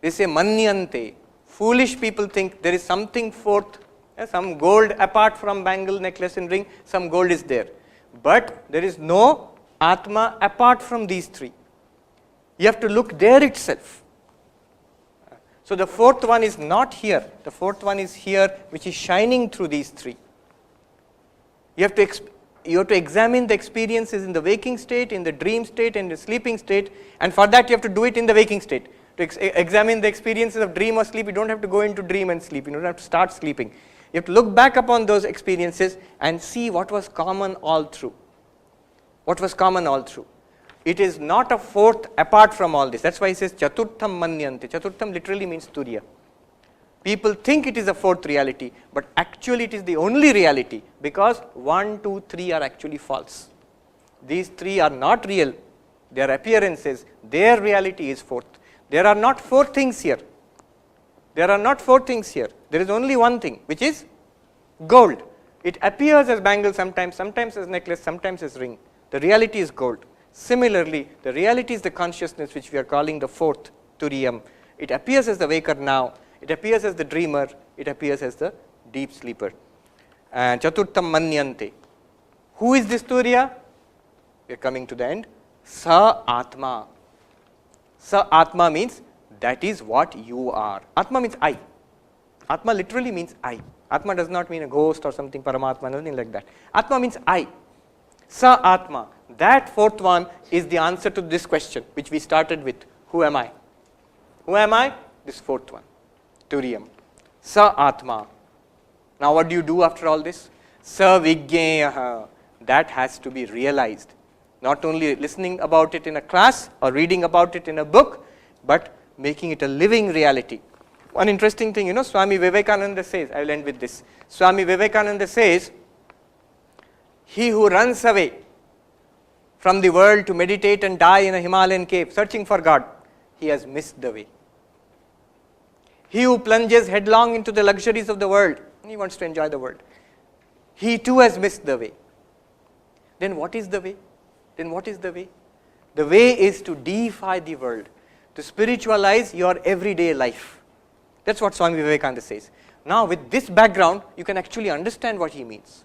[SPEAKER 1] They say manyante. Foolish people think there is something fourth, some gold apart from bangle, necklace and ring, some gold is there. But there is no Atma apart from these three. You have to look there itself. So the fourth one is not here. The fourth one is here, which is shining through these three. You have to examine the experiences in the waking state, in the dream state, and the sleeping state, and for that you have to do it in the waking state. To examine the experiences of dream or sleep, you don't have to go into dream and sleep. You don't have to start sleeping. You have to look back upon those experiences and see what was common all through. What was common all through. It is not a fourth apart from all this. That's why he says Chaturtham manyante. Chaturtham literally means Turiya. People think it is a fourth reality, but actually it is the only reality, because 1, 2, 3 are actually false. These three are not real. They are appearances. Their reality is fourth. There are not 4 things here. There are not 4 things here. There is only one thing, which is gold. It appears as bangle sometimes, sometimes as necklace, sometimes as ring. The reality is gold. Similarly, the reality is the consciousness, which we are calling the fourth Turiyam. It appears as the waker now. It appears as the dreamer. It appears as the deep sleeper. And Chaturtham manyante. Who is this Turiya? We are coming to the end. Sa Atma. Sa Atma means that is what you are. Atma means I. Atma literally means I. Atma does not mean a ghost or something, Paramatma, nothing like that. Atma means I. Sa Atma. That fourth one is the answer to this question, which we started with. Who am I? Who am I? This fourth one. Turiyam. Sa Atma. Now what do you do after all this? Sa Vijñeyaha. That has to be realized. Not only listening about it in a class or reading about it in a book, but making it a living reality. One interesting thing, Swami Vivekananda says, I will end with this. Swami Vivekananda says, he who runs away from the world to meditate and die in a Himalayan cave, searching for God, he has missed the way. He who plunges headlong into the luxuries of the world, he wants to enjoy the world, he too has missed the way. Then what is the way? Then what is the way? The way is to deify the world, to spiritualize your everyday life. That's what Swami Vivekananda says. Now with this background, you can actually understand what he means.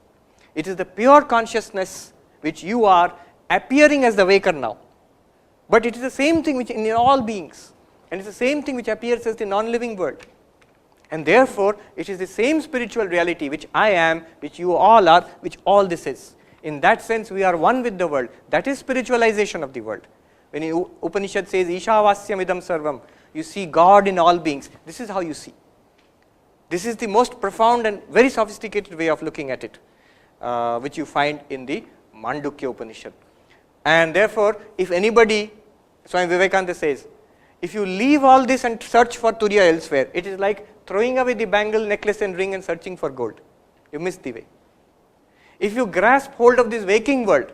[SPEAKER 1] It is the pure consciousness which you are appearing as the waker now. But it is the same thing which in all beings. And it's the same thing which appears as the non-living world. And therefore, it is the same spiritual reality which I am, which you all are, which all this is. In that sense, we are one with the world. That is spiritualization of the world. When Upanishad says, Ishavasyam idam sarvam, you see God in all beings. This is how you see. This is the most profound and very sophisticated way of looking at it, which you find in the Mandukya Upanishad. And therefore, if anybody, Swami Vivekananda says, if you leave all this and search for Turiya elsewhere, it is like throwing away the bangle, necklace and ring and searching for gold. You miss the way. If you grasp hold of this waking world,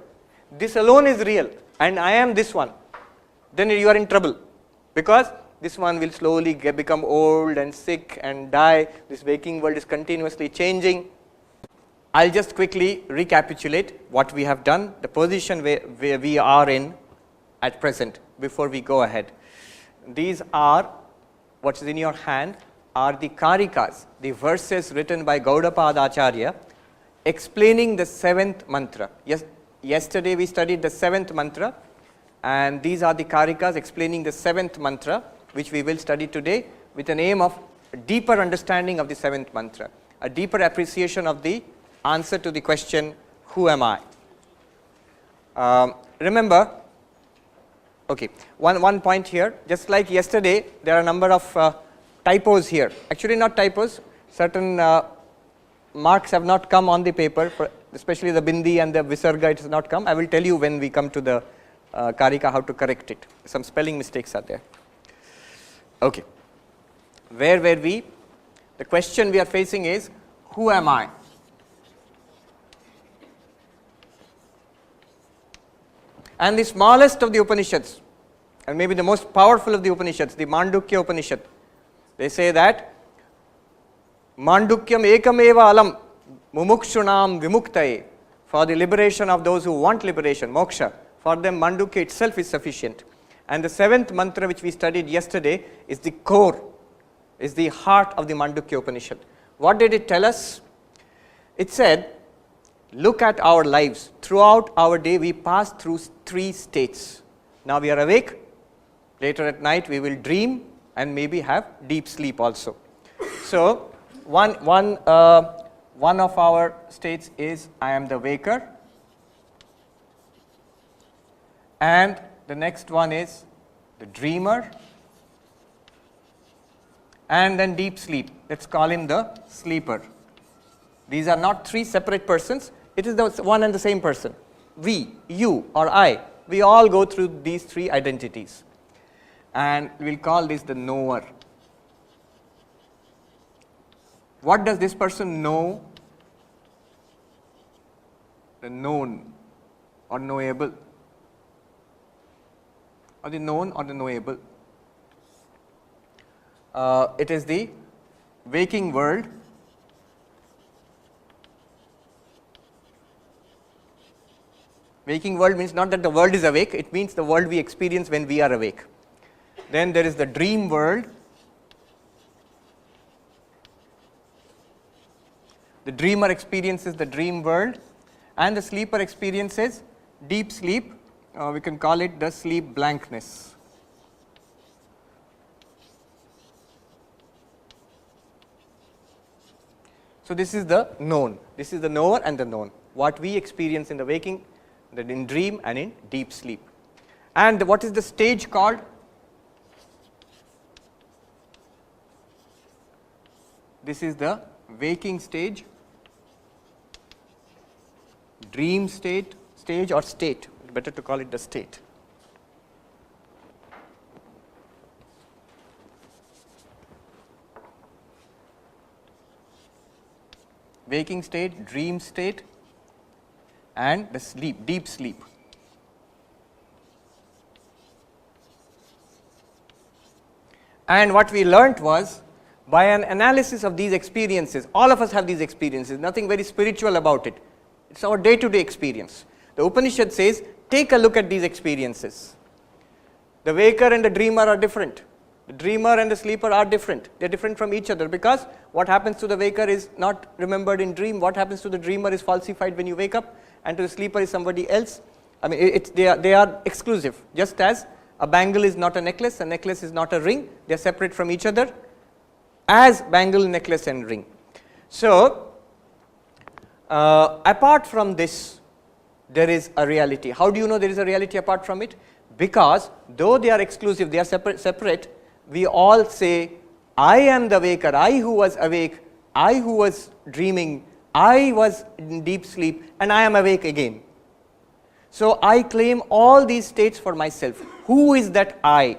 [SPEAKER 1] this alone is real and I am this one, then you are in trouble, because this one will slowly become old and sick and die. This waking world is continuously changing. I'll just quickly recapitulate what we have done, the position where we are in at present before we go ahead. These are, what is in your hand, are the Karikas, the verses written by Gaudapada Acharya explaining the 7th mantra. Yes, yesterday we studied the 7th mantra, and these are the Karikas explaining the 7th mantra, which we will study today with an aim of a deeper understanding of the 7th mantra, a deeper appreciation of the answer to the question, who am I? Remember, Okay, one point here, just like yesterday, there are a number of typos here. Actually not typos, certain marks have not come on the paper, especially the bindi and the visarga, it has not come. I will tell you when we come to the karika how to correct it. Some spelling mistakes are there. Okay, where were we? The question we are facing is, who am I? And the smallest of the Upanishads, and maybe the most powerful of the Upanishads, the Mandukya Upanishad, they say that Mandukyam ekameva alam mumukshunam vimuktaye, for the liberation of those who want liberation, moksha, for them Mandukya itself is sufficient. And the 7th mantra which we studied yesterday is the core, is the heart of the Mandukya Upanishad. What did it tell us? It said, look at our lives. Throughout our day we pass through 3 states. Now we are awake, later at night we will dream and maybe have deep sleep also. So one of our states is I am the waker, and the next one is the dreamer, and then deep sleep. Let's call him the sleeper. These are not 3 separate persons, it is the one and the same person. We, you or I, we all go through these 3 identities, and we will call this the knower. What does this person know? The known or knowable, or the known or the knowable. It is the waking world, waking world means not that the world is awake, it means the world we experience when we are awake. Then there is the dream world. The dreamer experiences the dream world, and the sleeper experiences deep sleep. We can call it the sleep blankness. So this is the known, this is the knower and the known, what we experience in the waking, in dream and in deep sleep. And what is the stage called? This is the waking stage, dream stage or state, better to call it the state. Waking state, dream state, and the sleep, deep sleep. And what we learnt was, by an analysis of these experiences, all of us have these experiences, nothing very spiritual about it. It's our day-to-day experience. The Upanishad says, take a look at these experiences. The waker and the dreamer are different. The dreamer and the sleeper are different. They are different from each other, because what happens to the waker is not remembered in dream. What happens to the dreamer is falsified when you wake up, and to the sleeper is somebody else. I mean, they are exclusive. Just as a bangle is not a necklace is not a ring, they are separate from each other, as bangle, necklace and ring. So, apart from this, there is a reality. How do you know there is a reality apart from it? Because though they are exclusive, they are separate, we all say, I am the waker, I who was awake, I who was dreaming, I was in deep sleep, and I am awake again. So I claim all these states for myself. Who is that I?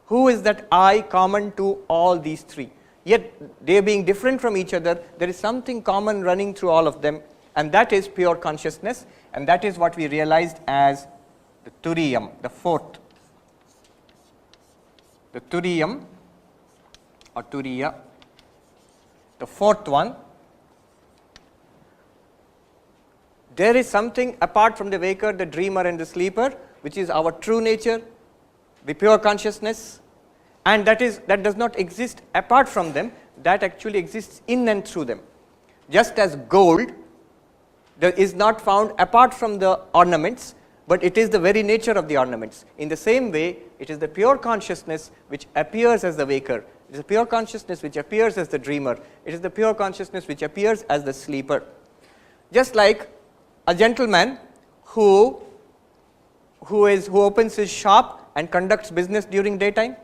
[SPEAKER 1] Who is that I common to all these 3? Yet they being different from each other, there is something common running through all of them, and that is pure consciousness, and that is what we realized as the Turiyam, the 4th. The Turiyam or Turiya, the 4th one. There is something apart from the waker, the dreamer and the sleeper, which is our true nature, the pure consciousness, and that does not exist apart from them, that actually exists in and through them. Just as gold is not found apart from the ornaments, but it is the very nature of the ornaments. In the same way, it is the pure consciousness which appears as the waker. It is the pure consciousness which appears as the dreamer. It is the pure consciousness which appears as the sleeper. Just like a gentleman who opens his shop shop and conducts business during daytime.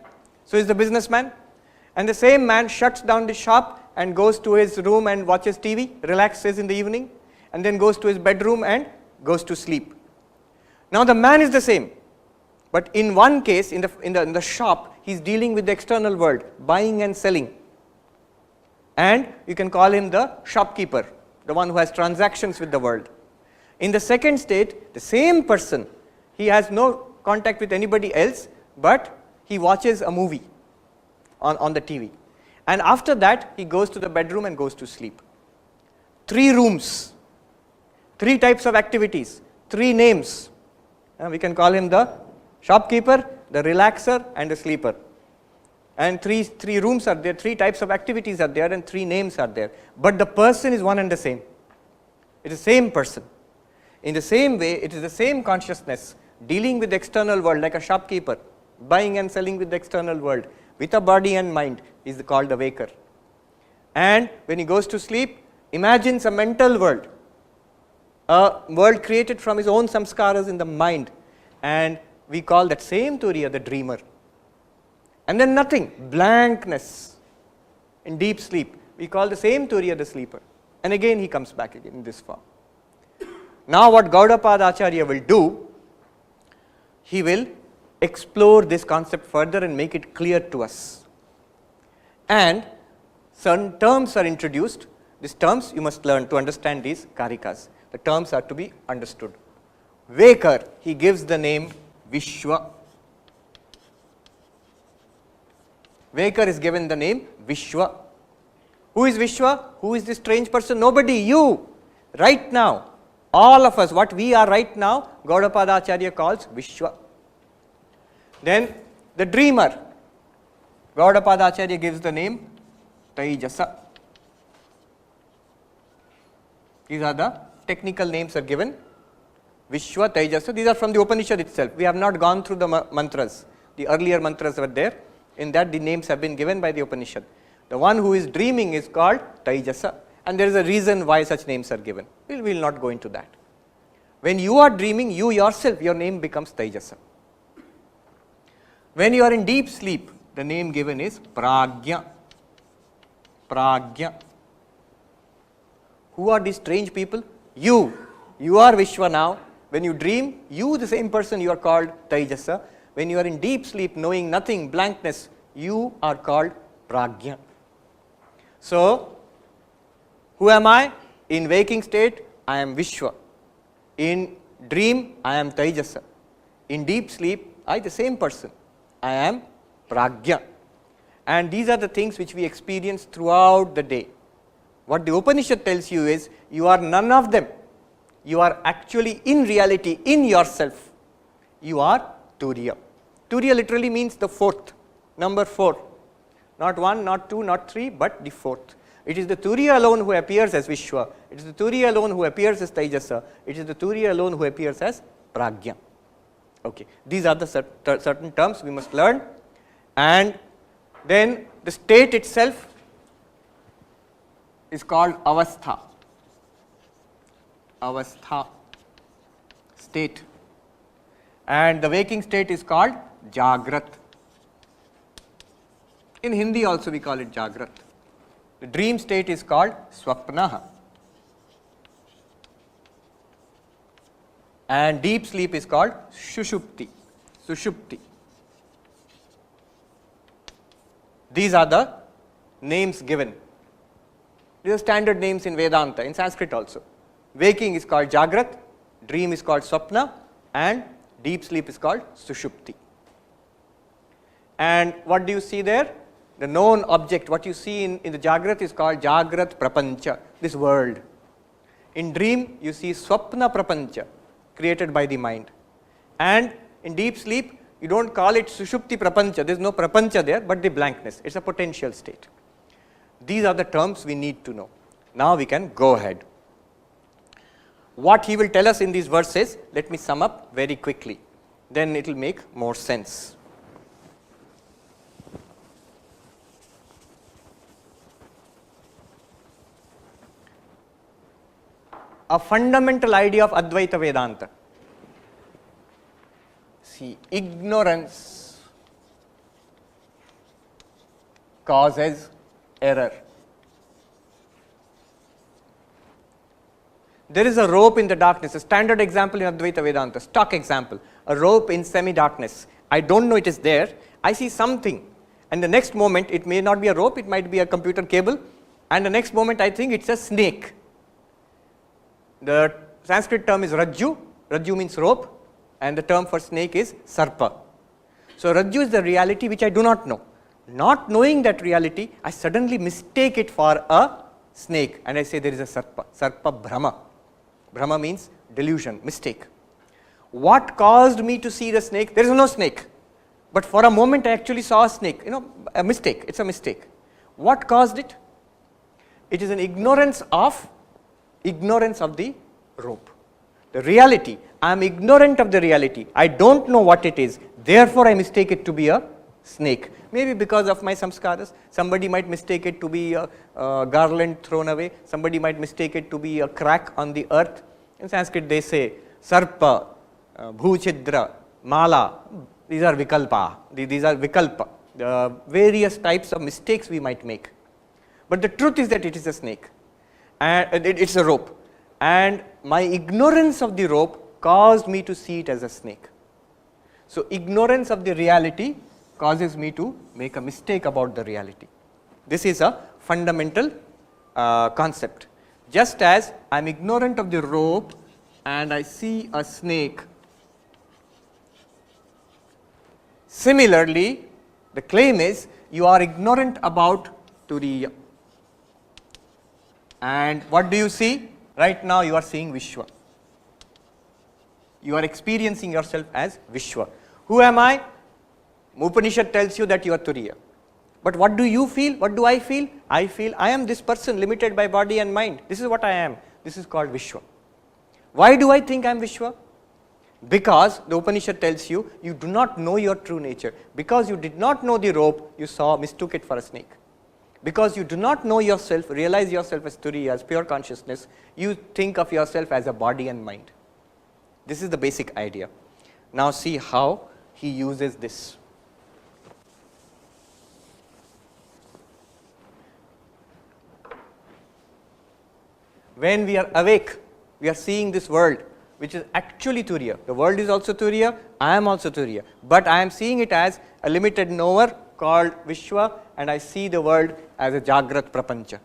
[SPEAKER 1] So, he is the businessman. And the same man shuts down the shop and goes to his room and watches TV, relaxes in the evening, and then goes to his bedroom and goes to sleep. Now, the man is the same, but in one case, in the shop, he is dealing with the external world, buying and selling. And you can call him the shopkeeper, the one who has transactions with the world. In the second state, the same person, he has no contact with anybody else, but he watches a movie on the TV. And after that, he goes to the bedroom and goes to sleep. 3 rooms, 3 types of activities, 3 names. We can call him the shopkeeper, the relaxer, and the sleeper. And three rooms are there, 3 types of activities are there, and 3 names are there. But the person is one and the same. It is the same person. In the same way, it is the same consciousness dealing with the external world like a shopkeeper, buying and selling with the external world, with a body and mind, is called the waker. And when he goes to sleep, imagines a mental world, a world created from his own samskaras in the mind, and we call that same turiya the dreamer. And then nothing, blankness in deep sleep, we call the same turiya the sleeper. And again he comes back again in this form. Now what Gaudapada Acharya will do, he will explore this concept further and make it clear to us. And certain terms are introduced. These terms you must learn to understand these karikas. The terms are to be understood. Waker, he gives the name Vishwa. Waker is given the name Vishwa. Who is Vishwa? Who is this strange person? Nobody, you. Right now, all of us, what we are right now, Gaudapada Acharya calls Vishwa. Then the dreamer, Gaudapada Acharya gives the name Taijasa. These are the technical names are given, Vishwa, Taijasa. These are from the Upanishad itself. We have not gone through the mantras. The earlier mantras were there. In that the names have been given by the Upanishad. The one who is dreaming is called Taijasa, and there is a reason why such names are given. We will not go into that. When you are dreaming, you yourself, your name becomes Taijasa. When you are in deep sleep, the name given is Pragya. Pragya. Who are these strange people? You. You are Vishwa now. When you dream, you, the same person, you are called Taijasa. When you are in deep sleep, knowing nothing, blankness, you are called Pragya. So, who am I? In waking state, I am Vishwa. In dream, I am Taijasa. In deep sleep, I, the same person, I am Pragya. And these are the things which we experience throughout the day. What the Upanishad tells you is, you are none of them. You are actually in reality, in yourself. You are Turiya. Turiya literally means the 4th, number 4. Not 1, not 2, not 3, but the 4th. It is the Turiya alone who appears as Vishwa. It is the Turiya alone who appears as Taijasa. It is the Turiya alone who appears as Pragya. Okay. These are the certain terms we must learn. And then the state itself is called Avastha. Avastha, state. And the waking state is called Jagrat. In Hindi also we call it Jagrat. The dream state is called Swapnaha. And deep sleep is called Shushupti. Sushupti. These are the names given. These are standard names in Vedanta, in Sanskrit also. Waking is called Jagrat, dream is called Swapna, and deep sleep is called Sushupti. And what do you see there? The known object, what you see in the Jagrat is called Jagrat Prapancha, this world. In dream, you see Swapna Prapancha, created by the mind. And in deep sleep, you don't call it Sushupti Prapancha, there is no Prapancha there, but the blankness, it is a potential state. These are the terms we need to know. Now we can go ahead. What he will tell us in these verses, let me sum up very quickly, then it will make more sense. A fundamental idea of Advaita Vedanta. See, ignorance causes error. There is a rope in the darkness, a standard example in Advaita Vedanta, stock example, a rope in semi-darkness. I don't know it is there, I see something, and the next moment it may not be a rope, it might be a computer cable, and the next moment I think it's a snake. The Sanskrit term is Rajju, Rajju means rope, and the term for snake is Sarpa. So Rajju is the reality which I do not know. Not knowing that reality, I suddenly mistake it for a snake, and I say there is a Sarpa, Sarpa Brahma. Brahma means delusion, mistake. What caused me to see the snake? There is no snake, but for a moment I actually saw a snake, a mistake, it's a mistake. What caused it? It is an ignorance of the rope. The reality, I am ignorant of the reality, I don't know what it is, therefore I mistake it to be a snake. Maybe because of my samskaras, somebody might mistake it to be a garland thrown away, somebody might mistake it to be a crack on the earth. In Sanskrit they say sarpa, bhuchidra, mala, these are vikalpa, these are vikalpa, the various types of mistakes we might make. But the truth is that it is a snake, and it's a rope, and my ignorance of the rope caused me to see it as a snake. So ignorance of the reality causes me to make a mistake about the reality. This is a fundamental concept. Just as I am ignorant of the rope and I see a snake, similarly the claim is you are ignorant about Turiya. And what do you see? Right now you are seeing Vishwa. You are experiencing yourself as Vishwa. Who am I? Upanishad tells you that you are Turiya. But what do you feel? What do I feel? I feel I am this person limited by body and mind. This is what I am. This is called Vishwa. Why do I think I am Vishwa? Because the Upanishad tells you, you do not know your true nature. Because you did not know the rope, you mistook it for a snake. Because you do not know yourself, realize yourself as Turiya, as pure consciousness, you think of yourself as a body and mind. This is the basic idea. Now see how he uses this. When we are awake, we are seeing this world, which is actually Turiya. The world is also Turiya, I am also Turiya. But I am seeing it as a limited knower called Vishwa, and I see the world as a Jagrat Prapancha.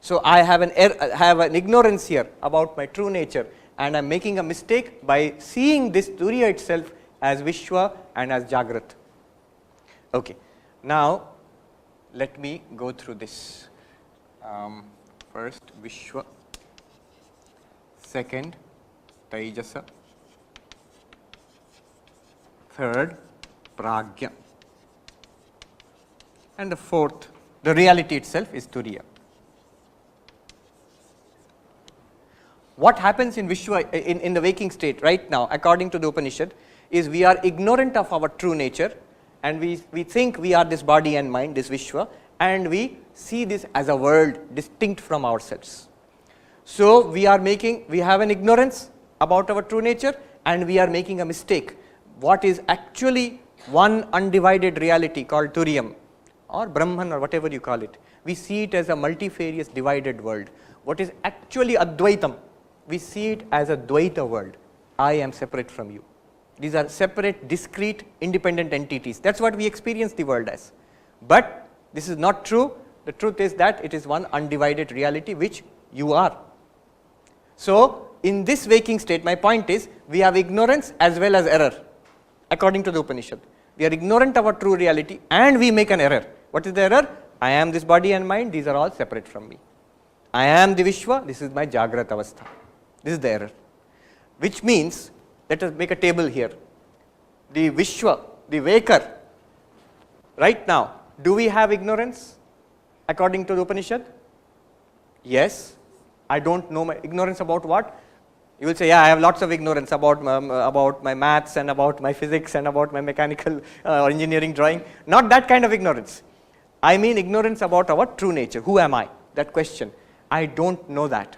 [SPEAKER 1] So I have an ignorance here about my true nature, and I am making a mistake by seeing this Turiya itself as Vishwa and as Jagrat. Okay. Now let me go through this. First Vishwa, second Taijasa, third Pragya, and the fourth, the reality itself is Turiya. What happens in Vishwa, in the waking state right now, according to the Upanishad, is we are ignorant of our true nature, and we think we are this body and mind, this Vishwa, and we see this as a world distinct from ourselves. So we have an ignorance about our true nature, and we are making a mistake. What is actually one undivided reality called Turiyam or Brahman or whatever you call it, we see it as a multifarious divided world. What is actually Advaitam, we see it as a Dvaita world. I am separate from you. These are separate, discrete, independent entities. That's what we experience the world as. But this is not true. The truth is that it is one undivided reality which you are. So in this waking state, my point is, we have ignorance as well as error, according to the Upanishad. We are ignorant of our true reality and we make an error. What is the error? I am this body and mind, these are all separate from me. I am the Vishwa, this is my Jagrat Avastha. This is the error. Which means, let us make a table here. The Vishwa, the waker, right now, do we have ignorance according to the Upanishad? Yes. I don't know my ignorance about what? You will say, yeah, I have lots of ignorance about my maths and about my physics and about my mechanical or engineering drawing. Not that kind of ignorance. I mean ignorance about our true nature. Who am I? That question. I don't know that.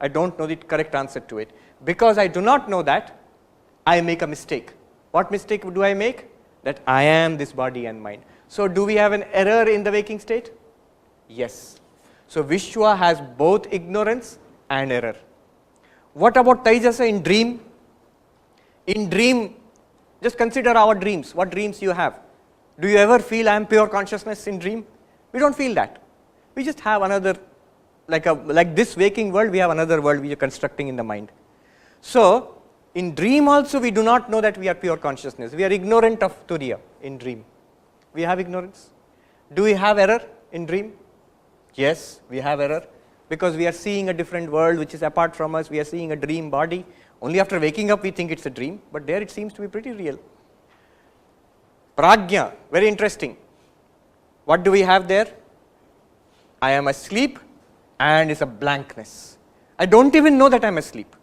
[SPEAKER 1] I don't know the correct answer to it. Because I do not know that, I make a mistake. What mistake do I make? That I am this body and mind. So do we have an error in the waking state? Yes. So Vishwa has both ignorance and error. What about Taijasa in dream? In dream, just consider our dreams. What dreams you have? Do you ever feel I am pure consciousness in dream? We don't feel that. We just have another, like this waking world, we have another world we are constructing in the mind. So in dream also we do not know that we are pure consciousness. We are ignorant of Turiya in dream. We have ignorance. Do we have error in dream? Yes, we have error, because we are seeing a different world which is apart from us. We are seeing a dream body. Only after waking up we think it's a dream, but there it seems to be pretty real. Prajna, very interesting. What do we have there? I am asleep and it's a blankness. I don't even know that I am asleep.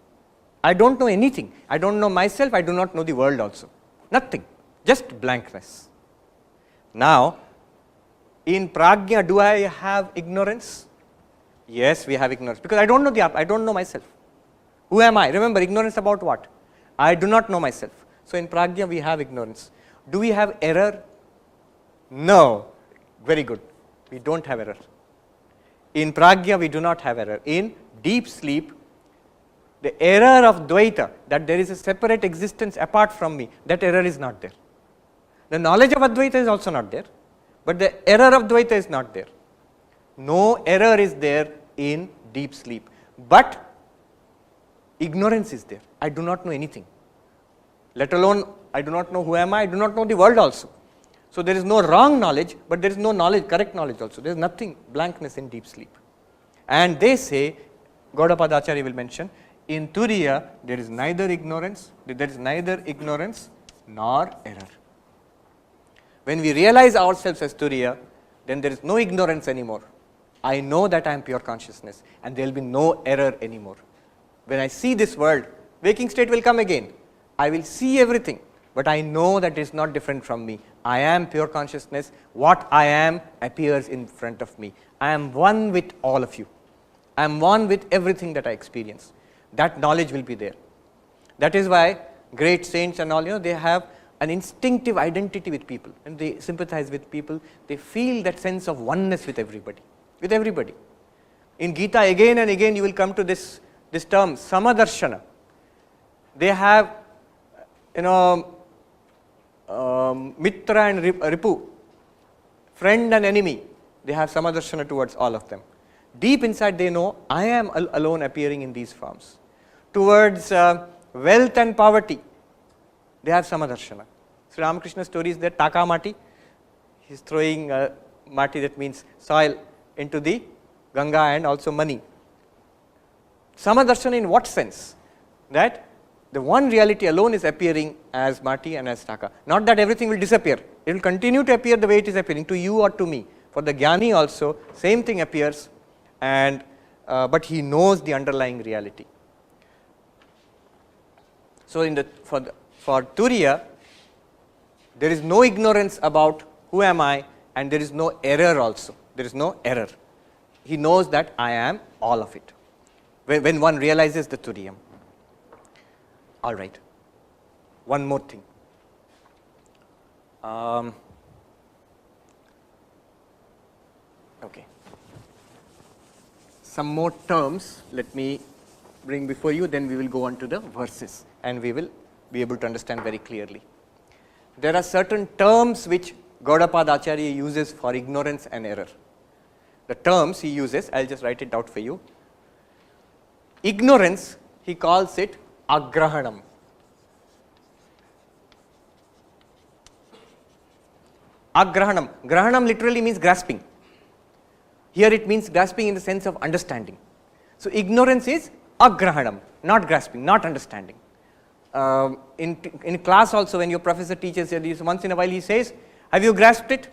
[SPEAKER 1] I don't know anything. I don't know myself. I do not know the world also. Nothing. Just blankness. Now, in Prajna, do I have ignorance? Yes, we have ignorance, because I don't know I don't know myself. Who am I? Remember, ignorance about what? I do not know myself. So in Prajna we have ignorance. Do we have error? No. Very good. We don't have error. In Prajna we do not have error. In deep sleep, the error of Dvaita, that there is a separate existence apart from me, that error is not there. The knowledge of Advaita is also not there, but the error of Dvaita is not there. No error is there in deep sleep, but ignorance is there. I do not know anything. Let alone, I do not know who am I do not know the world also. So there is no wrong knowledge, but there is no knowledge, correct knowledge also. There is nothing, blankness in deep sleep. And they say, Gaudapada Acharya will mention, in Turiya there is neither ignorance nor error. When we realize ourselves as Turiya, then there is no ignorance anymore. I know that I am pure consciousness, and there will be no error anymore. When I see this world, waking state will come again. I will see everything, but I know that it is not different from me. I am pure consciousness. What I am appears in front of me. I am one with all of you. I am one with everything that I experience. That knowledge will be there. That is why great saints and all, they have an instinctive identity with people, and they sympathize with people. They feel that sense of oneness with everybody. With everybody. In Gita, again and again, you will come to this term, Samadarshana. They have, Mitra and Ripu, friend and enemy. They have Samadarshana towards all of them. Deep inside, they know, I am alone appearing in these forms. Towards wealth and poverty, they have Samadarshana. Sri Ramakrishna's story is that Taka Mati, he is throwing Mati, that means soil, into the Ganga, and also money. Samadarshana in what sense? That the one reality alone is appearing as Mati and as Taka. Not that everything will disappear. It will continue to appear the way it is appearing, to you or to me. For the Jnani also, same thing appears, and but he knows the underlying reality. So for Turiya, there is no ignorance about who am I, and there is no error also. There is no error. He knows that I am all of it. When one realizes the Turiyam. All right. One more thing. Okay. Some more terms let me bring before you, then we will go on to the verses, and we will be able to understand very clearly. There are certain terms which Gaudapada Acharya uses for ignorance and error. The terms he uses, I will just write it out for you. Ignorance, he calls it agrahanam. Agrahanam. Grahanam literally means grasping. Here it means grasping in the sense of understanding. So ignorance is agrahanam, not grasping, not understanding. In class also, when your professor teaches you, once in a while he says, have you grasped it?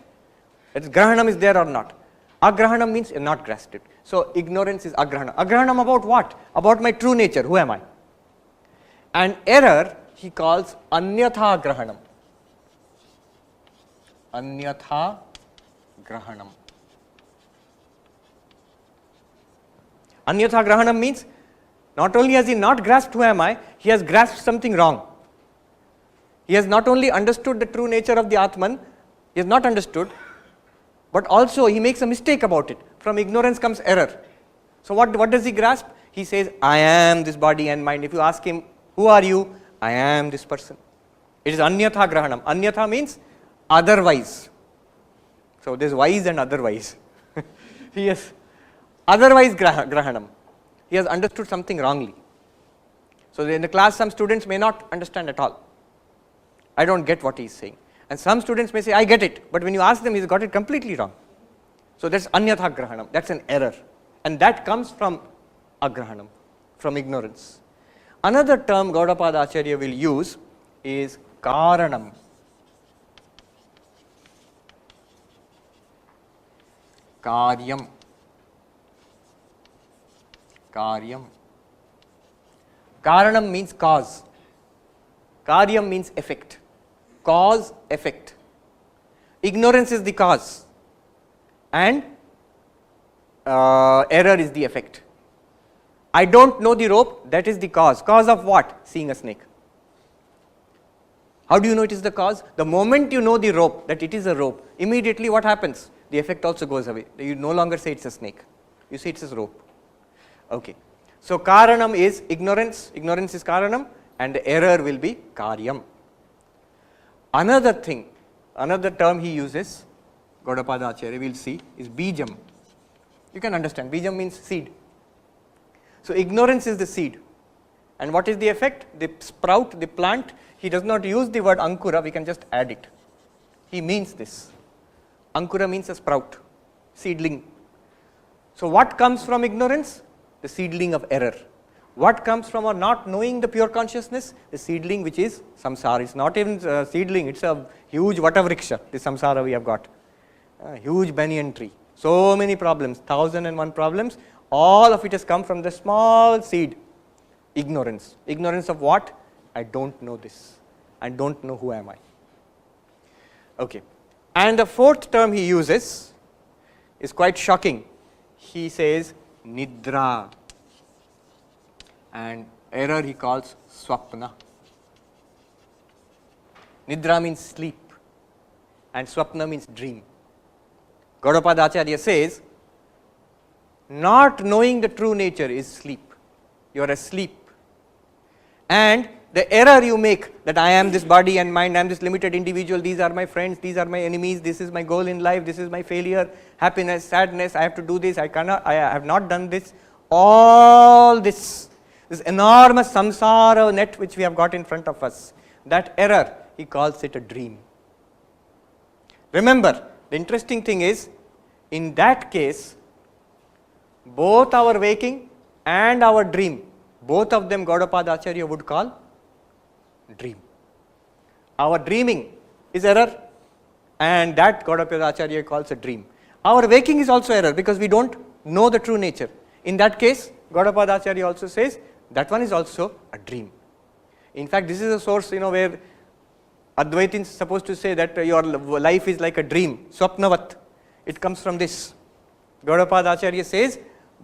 [SPEAKER 1] That is, grahanam is there or not. Agrahanam means not grasped it. So ignorance is agrahanam. Agrahanam about what? About my true nature, who am I? And error he calls anyatha grahanam. Anyatha grahanam. Anyatha grahanam means not only has he not grasped who am I, he has grasped something wrong. He has not only understood the true nature of the Atman, he has not understood, but also he makes a mistake about it. From ignorance comes error. So what does he grasp? He says, I am this body and mind. If you ask him, who are you? I am this person. It is anyatha grahanam. Anyatha means otherwise. So there is wise and otherwise. Yes, otherwise grahanam. He has understood something wrongly. So in the class some students may not understand at all. I don't get what he is saying. And some students may say, I get it, but when you ask them, he's got it completely wrong. So that's anyatha grahanam, that's an error. And that comes from agrahanam, from ignorance. Another term Gaudapada Acharya will use is karanam. Karyam. Karyam. Karanam means cause. Karyam means effect. Cause, effect. Ignorance is the cause and error is the effect. I don't know the rope, that is the cause. Cause of what? Seeing a snake. How do you know it is the cause? The moment you know the rope, that it is a rope, immediately what happens? The effect also goes away. You no longer say it's a snake. You say it's a rope. Okay. So karanam is ignorance. Ignorance is karanam and the error will be karyam. Another thing, another term he uses, Gaudapada Acharya will see, is bijam. You can understand, bijam means seed. So ignorance is the seed. And what is the effect? The sprout, the plant, he does not use the word ankura, we can just add it. He means this. Ankura means a sprout, seedling. So what comes from ignorance? The seedling of error. What comes from our not knowing the pure consciousness? The seedling which is samsara. It's not even a seedling, it's a huge vatavriksha, the samsara we have got. A huge banyan tree. So many problems, 1001 problems. All of it has come from the small seed. Ignorance. Ignorance of what? I don't know this. I don't know who am I. Okay. And the fourth term he uses is quite shocking. He says nidra. And error he calls swapna. Nidra means sleep and swapna means dream. Gaudapada Acharya says, not knowing the true nature is sleep. You are asleep. And the error you make that I am this body and mind, I am this limited individual, these are my friends, these are my enemies, this is my goal in life, this is my failure, happiness, sadness, I have to do this, I have not done this. All this enormous samsara net which we have got in front of us, that error, he calls it a dream. Remember, the interesting thing is, in that case, both our waking and our dream, both of them Gaudapada Acharya would call dream. Our dreaming is error and that Gaudapada Acharya calls a dream. Our waking is also error because we don't know the true nature. In that case, Gaudapada Acharya also says that one is also a dream. In fact, this is a source where Advaitin is supposed to say that your life is like a dream, swapnavat. It comes from this. Gaudapada Acharya says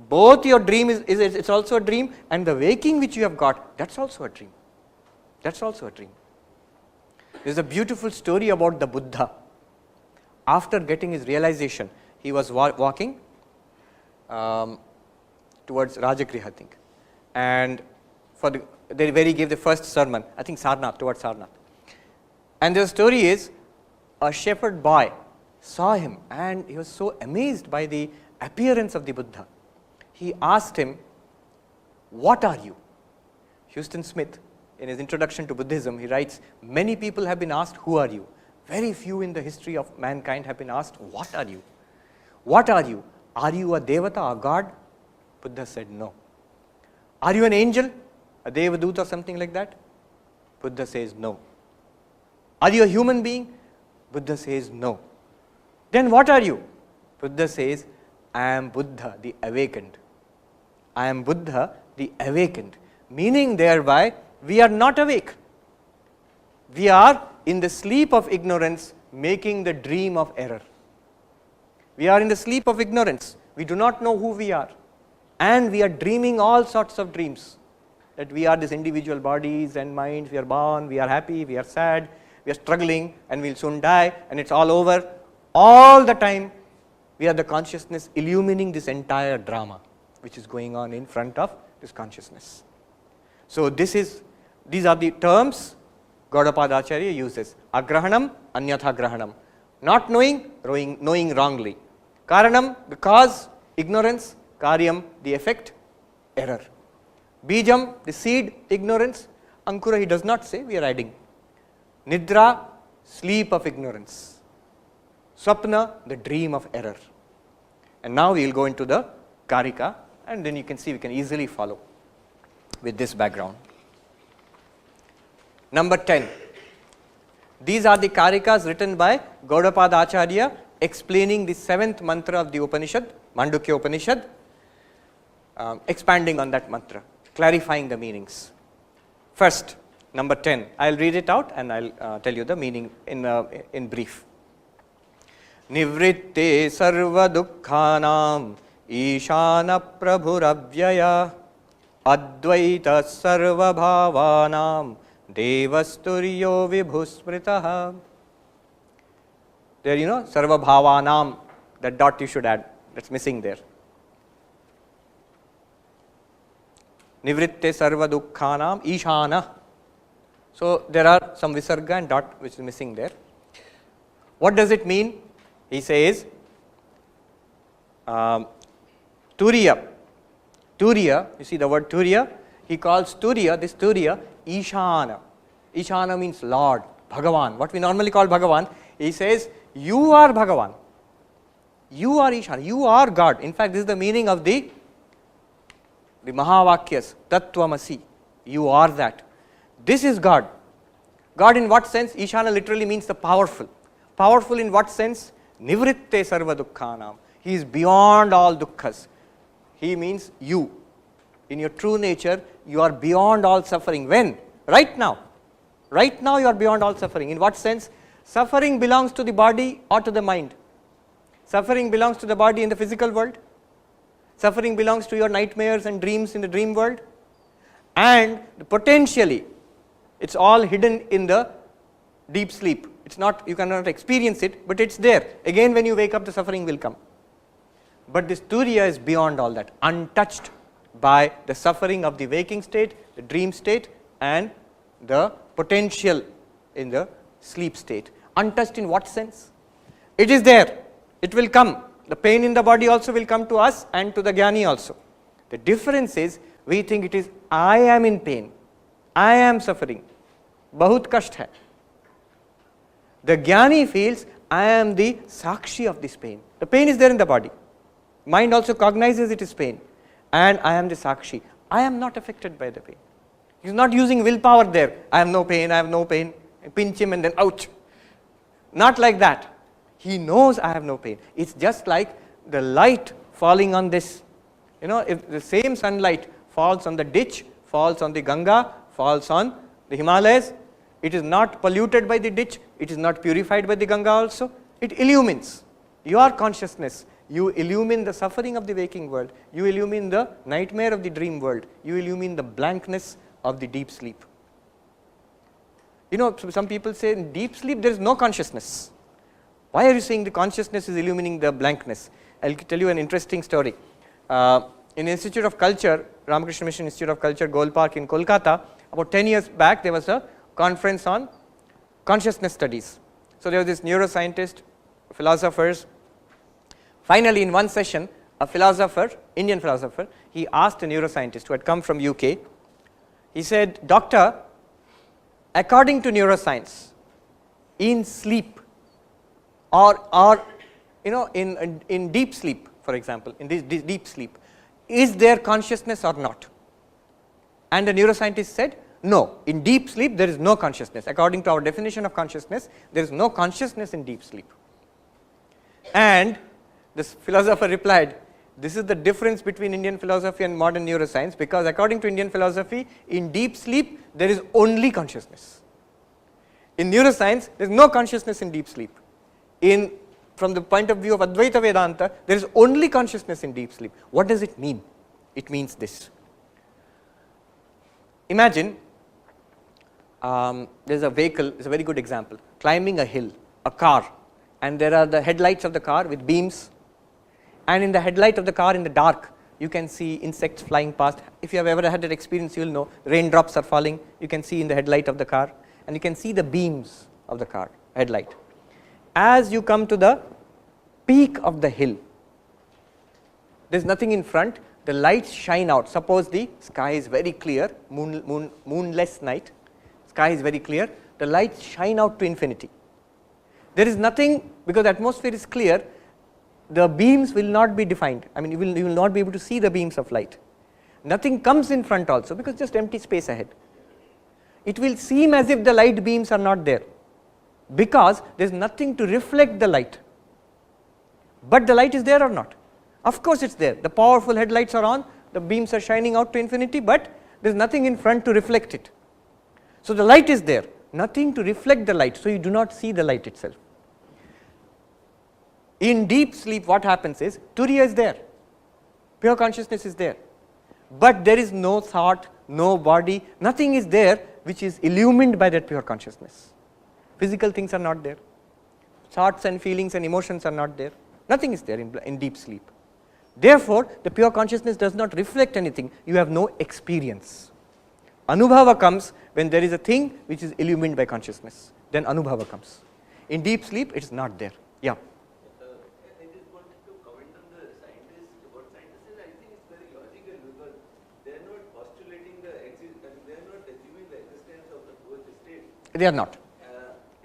[SPEAKER 1] both your dream it's also a dream and the waking which you have got, that's also a dream. That's also a dream. There is a beautiful story about the Buddha. After getting his realization, he was walking towards Rajagriha, I think. And where he gave the first sermon, I think Sarnath, towards Sarnath. And the story is, a shepherd boy saw him and he was so amazed by the appearance of the Buddha. He asked him, what are you? Houston Smith, in his introduction to Buddhism, he writes, many people have been asked, who are you? Very few in the history of mankind have been asked, what are you? What are you? Are you a devata, a god? Buddha said, no. Are you an angel, a devadut or something like that? Buddha says, no. Are you a human being? Buddha says, no. Then what are you? Buddha says, I am Buddha, the awakened. I am Buddha, the awakened. Meaning thereby, we are not awake. We are in the sleep of ignorance, making the dream of error. We are in the sleep of ignorance. We do not know who we are. And we are dreaming all sorts of dreams. that we are these individual bodies and minds, we are born, we are happy, we are sad, we are struggling, and we will soon die, and it's all over. All the time, we are the consciousness illumining this entire drama, which is going on in front of this consciousness. So these are the terms Gaudapada Acharya uses. Agrahanam, anyatha grahanam. Not knowing, knowing wrongly. Karanam, the cause, ignorance. Karyam, the effect, error. Bijam, the seed, ignorance. Ankura, he does not say, we are adding. Nidra, sleep of ignorance. Swapna, the dream of error. And now we will go into the Karika, and then you can see we can easily follow with this background. Number 10. These are the Karikas written by Gaudapada Acharya explaining the 7th mantra of the Upanishad, Mandukya Upanishad, expanding on that mantra, clarifying the meanings. First, number 10. I will read it out and I will tell you the meaning in brief. Nivritte sarva dukkhanam ishana prabhuravyaya advaita sarva bhavanam devasturyo vibhusmritaha. There sarva bhavanam, that dot you should add, that's missing there. Nivritte sarva dukkhanam ishana. So there are some visarga and dot which is missing there. What does it mean? He says, Turiya, you see the word Turiya, he calls Turiya, this Turiya, Ishana. Ishana means Lord, Bhagavan. What we normally call Bhagavan, he says, you are Bhagavan. You are Ishana, you are God. In fact, this is the meaning of the Mahavakyas, Tattvamasi. You are that. This is God. God in what sense? Ishana literally means the powerful. Powerful in what sense? Nivritte sarva dukkhanam. He is beyond all dukkhas. He means you. In your true nature, you are beyond all suffering. When? Right now. Right now you are beyond all suffering. In what sense? Suffering belongs to the body or to the mind. Suffering belongs to the body in the physical world. Suffering belongs to your nightmares and dreams in the dream world. And potentially, it's all hidden in the deep sleep. It's not, you cannot experience it, but it's there. Again, when you wake up, the suffering will come. But this Turiya is beyond all that, untouched by the suffering of the waking state, the dream state, and the potential in the sleep state. Untouched in what sense? It is there. It will come. The pain in the body also will come to us and to the Jnani also. The difference is, we think it is, I am in pain. I am suffering. Bahut kasht hai. The Jnani feels, I am the Sakshi of this pain. The pain is there in the body. Mind also cognizes it is pain. And I am the Sakshi. I am not affected by the pain. He is not using willpower there. I have no pain, I have no pain. I pinch him and then ouch. Not like that. He knows I have no pain. It's just like the light falling on this. If the same sunlight falls on the ditch, falls on the Ganga, falls on the Himalayas, it is not polluted by the ditch, it is not purified by the Ganga also, it illumines your consciousness. You illumine the suffering of the waking world, you illumine the nightmare of the dream world, you illumine the blankness of the deep sleep. Some people say in deep sleep there is no consciousness. Why are you saying the consciousness is illumining the blankness? I will tell you an interesting story. In Institute of Culture, Ramakrishna Mission Institute of Culture, Goal Park in Kolkata, about 10 years back there was a conference on consciousness studies. So there was this neuroscientist, philosophers. Finally, in one session, a philosopher, Indian philosopher, he asked a neuroscientist who had come from UK, he said, Doctor, according to neuroscience, in sleep or in deep sleep, for example, in this deep sleep, is there consciousness or not? And the neuroscientist said, no, in deep sleep there is no consciousness. According to our definition of consciousness, there is no consciousness in deep sleep. And this philosopher replied, this is the difference between Indian philosophy and modern neuroscience, because according to Indian philosophy, in deep sleep there is only consciousness. In neuroscience, there is no consciousness in deep sleep. From the point of view of Advaita Vedanta, there is only consciousness in deep sleep. What does it mean? It means this. imagine there is a vehicle, it is a very good example, climbing a hill, a car, and there are the headlights of the car with beams, and in the headlight of the car in the dark you can see insects flying past. If you have ever had that experience, you will know raindrops are falling, you can see in the headlight of the car, and you can see the beams of the car headlight. As you come to the peak of the hill, there is nothing in front, the lights shine out. Suppose the sky is very clear, moonless night, sky is very clear, the lights shine out to infinity. There is nothing, because the atmosphere is clear, the beams will not be defined. I mean, you will not be able to see the beams of light. Nothing comes in front also, because just empty space ahead. It will seem as if the light beams are not there, because there is nothing to reflect the light. But the light is there or not? Of course it is there. The powerful headlights are on, the beams are shining out to infinity, but there is nothing in front to reflect it. So the light is there, nothing to reflect the light, so you do not see the light itself. In deep sleep, what happens is, Turiya is there, pure consciousness is there, but there is no thought, no body, nothing is there which is illumined by that pure consciousness. Physical things are not there, thoughts and feelings and emotions are not there, nothing is there in deep sleep. Therefore, the pure consciousness does not reflect anything, you have no experience. Anubhava comes when there is a thing which is illumined by consciousness, then Anubhava comes. In deep sleep, it is not there. Yeah.
[SPEAKER 2] I just wanted to comment on the scientists. What scientists say, I think it's very logical, because they are not postulating they are not assuming the existence of the fourth state.
[SPEAKER 1] They are not.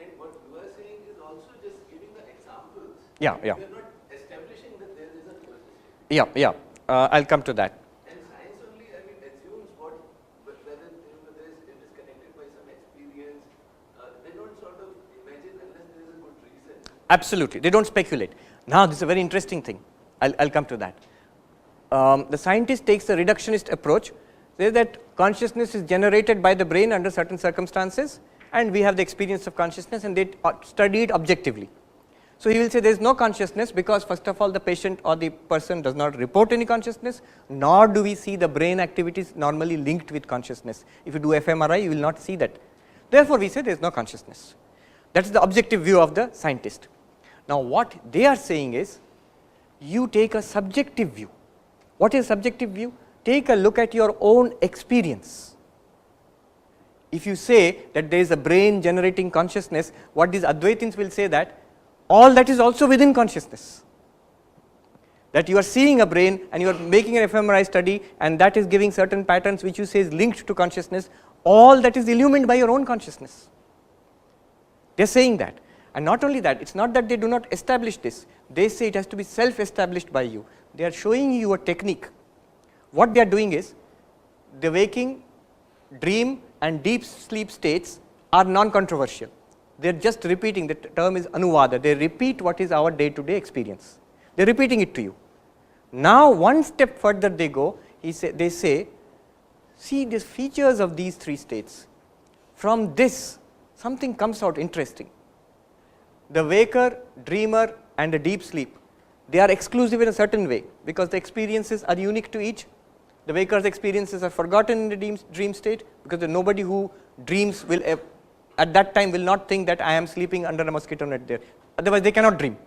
[SPEAKER 2] And what you are saying is also just giving the examples.
[SPEAKER 1] Yeah.
[SPEAKER 2] We are not establishing that there is a fourth state.
[SPEAKER 1] Yeah. I'll come to that.
[SPEAKER 2] And science only, I mean, assumes whether it is connected by some experience. They don't sort of imagine unless there is a good reason.
[SPEAKER 1] Absolutely, they do not speculate. Now this is a very interesting thing, I'll come to that. The scientist takes the reductionist approach, says that consciousness is generated by the brain under certain circumstances, and we have the experience of consciousness, and they study it objectively. So he will say there is no consciousness, because first of all the patient or the person does not report any consciousness, nor do we see the brain activities normally linked with consciousness. If you do fMRI, you will not see that. Therefore we say there is no consciousness. That is the objective view of the scientist. Now what they are saying is, you take a subjective view. What is subjective view? Take a look at your own experience. If you say that there is a brain generating consciousness, what these Advaitins will say that all that is also within consciousness. That you are seeing a brain and you are making an fMRI study, and that is giving certain patterns which you say is linked to consciousness, all that is illumined by your own consciousness. They are saying that. And not only that, it is not that they do not establish this, they say it has to be self-established by you. They are showing you a technique. What they are doing is, the waking, dream and deep sleep states are non-controversial. They are just repeating, the term is anuvada, they repeat what is our day-to-day experience. They are repeating it to you. Now one step further they go, they say, see these features of these three states. From this, something comes out interesting. The waker, dreamer and the deep sleep, they are exclusive in a certain way, because the experiences are unique to each. The waker's experiences are forgotten in the dream state, because nobody who dreams will at that time will not think that I am sleeping under a mosquito net there, otherwise they cannot dream.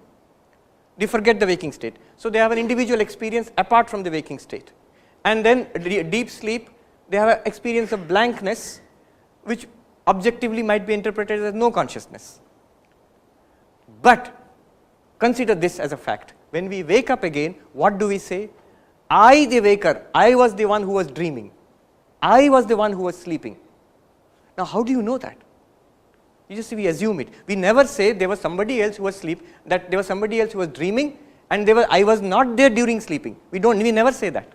[SPEAKER 1] They forget the waking state. So they have an individual experience apart from the waking state. And then deep sleep, they have an experience of blankness, which objectively might be interpreted as no consciousness. But consider this as a fact. When we wake up again, what do we say? I, the waker, I was the one who was dreaming. I was the one who was sleeping. Now how do you know that? You just we assume it. We never say there was somebody else who was asleep, that there was somebody else who was dreaming, and I was not there during sleeping. We never say that.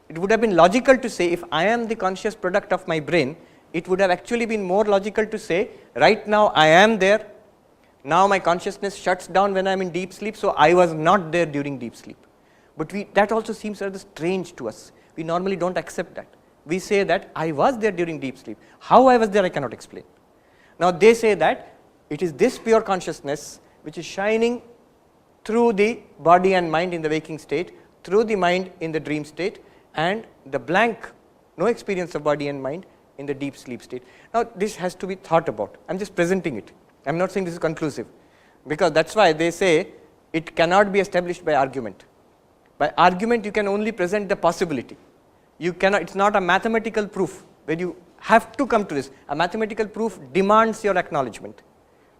[SPEAKER 1] It would have been logical to say, if I am the conscious product of my brain, it would have actually been more logical to say, right now I am there, now my consciousness shuts down when I am in deep sleep, so I was not there during deep sleep. But that also seems rather strange to us. We normally do not accept that. We say that I was there during deep sleep. How I was there, I cannot explain. Now they say that it is this pure consciousness which is shining through the body and mind in the waking state, through the mind in the dream state, and the blank, no experience of body and mind, in the deep sleep state. Now this has to be thought about. I am just presenting it. I am not saying this is conclusive, because that is why they say it cannot be established by argument. By argument you can only present the possibility. You cannot, it is not a mathematical proof where you have to come to this. A mathematical proof demands your acknowledgement,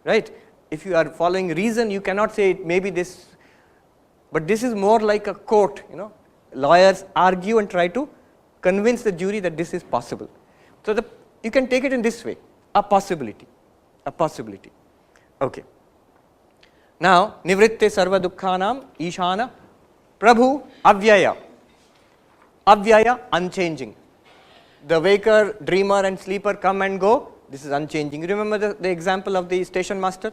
[SPEAKER 1] right? If you are following reason, you cannot say it may be this, but this is more like a court, lawyers argue and try to convince the jury that this is possible. So you can take it in this way, a possibility. Okay. Now, nivritte sarva dukkhanam ishana prabhu avyaya. Avyaya, unchanging. The waker, dreamer and sleeper come and go, this is unchanging. You remember the example of the station master?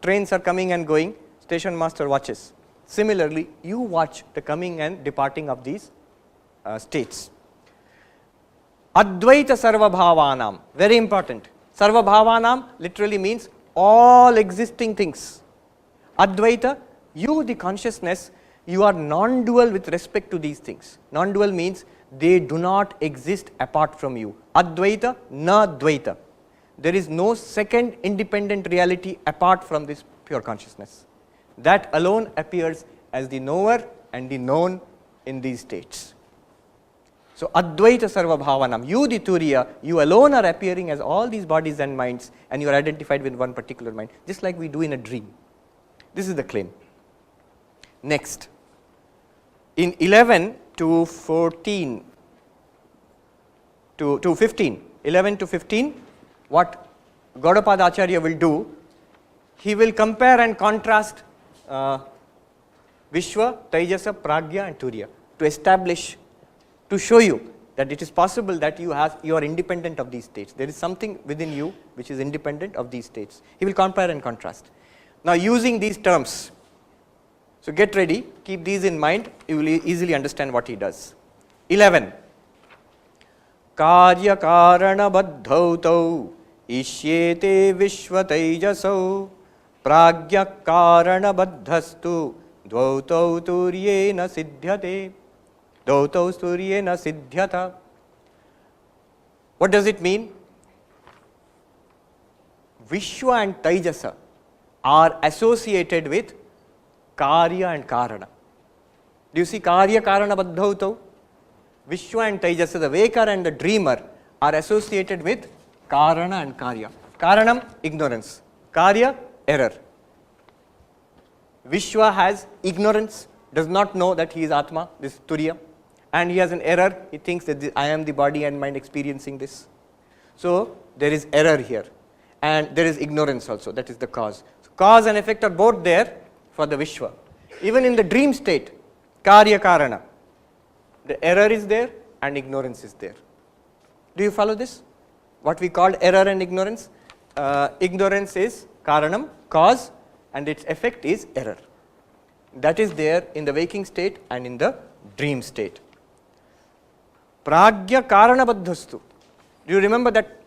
[SPEAKER 1] Trains are coming and going, station master watches. Similarly, you watch the coming and departing of these states. Advaita sarva bhavanam, very important. Sarva bhavanam literally means all existing things. Advaita, you the consciousness, you are non-dual with respect to these things. Non-dual means they do not exist apart from you. Advaita, na dvaita. There is no second independent reality apart from this pure consciousness. That alone appears as the knower and the known in these states. So, Advaita Sarva Bhavanam, you the Turiya, you alone are appearing as all these bodies and minds, and you are identified with one particular mind, just like we do in a dream. This is the claim. Next, in 11 to 14 to 15, 11 to 15, what Gaudapada Acharya will do, he will compare and contrast Vishwa, Taijasa, Pragya and Turiya to establish, to show you that it is possible that you are independent of these states. There is something within you which is independent of these states. He will compare and contrast. Now using these terms, so get ready, keep these in mind, you will easily understand what he does. 11. Karya karana baddhautau ishyete vishva taijasau pragya karana baddhastu dvautau turyena siddhyate dvautau turyena siddhyata. What does it mean? Vishwa and Taijasa are associated with Karya and Karana. Do you see Karya Karana Baddhautau? Vishwa and Taijasa, the waker and the dreamer, are associated with Karana and Karya. Karanam, ignorance. Karya, error. Vishwa has ignorance, does not know that he is Atma, this Turiya, and he has an error, he thinks that I am the body and mind experiencing this. So there is error here, and there is ignorance also, that is the cause. So cause and effect are both there for the Vishwa. Even in the dream state, Karya Karana, the error is there and ignorance is there. Do you follow this? What we called error and ignorance? Ignorance is Karanam, cause, and its effect is error. That is there in the waking state and in the dream state. Pragya Karana Baddhastu. Do you remember that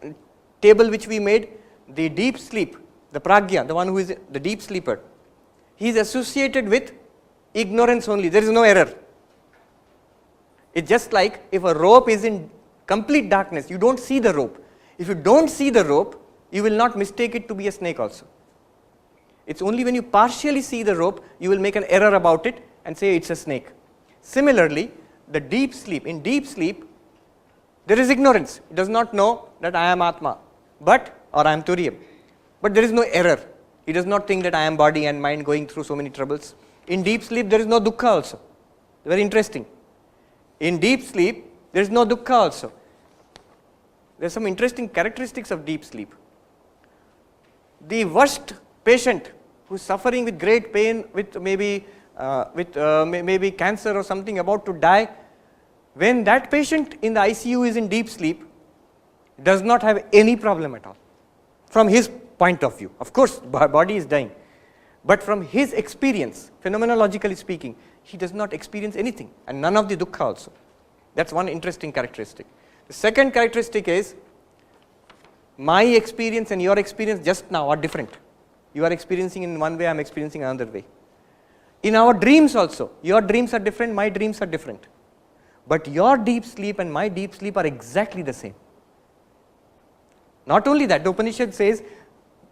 [SPEAKER 1] table which we made? The deep sleep, the Pragya, the one who is the deep sleeper, he is associated with ignorance only, there is no error. It's just like if a rope is in complete darkness, you don't see the rope. If you don't see the rope, you will not mistake it to be a snake also. It's only when you partially see the rope, you will make an error about it and say it's a snake. Similarly, the deep sleep, in deep sleep, there is ignorance. It does not know that I am Atma, or I am Turiyam. But there is no error. He does not think that I am body and mind going through so many troubles. In deep sleep, there is no dukkha also. Very interesting. In deep sleep, there is no dukkha also. There are some interesting characteristics of deep sleep. The worst patient who is suffering with great pain, with maybe cancer or something, about to die, when that patient in the ICU is in deep sleep, does not have any problem at all from his point of view. Of course, body is dying, but from his experience, phenomenologically speaking, he does not experience anything, and none of the dukkha also. That's one interesting characteristic. The second characteristic is, my experience and your experience just now are different. You are experiencing in one way, I am experiencing another way. In our dreams also, your dreams are different, my dreams are different. But your deep sleep and my deep sleep are exactly the same. Not only that, the Upanishad says,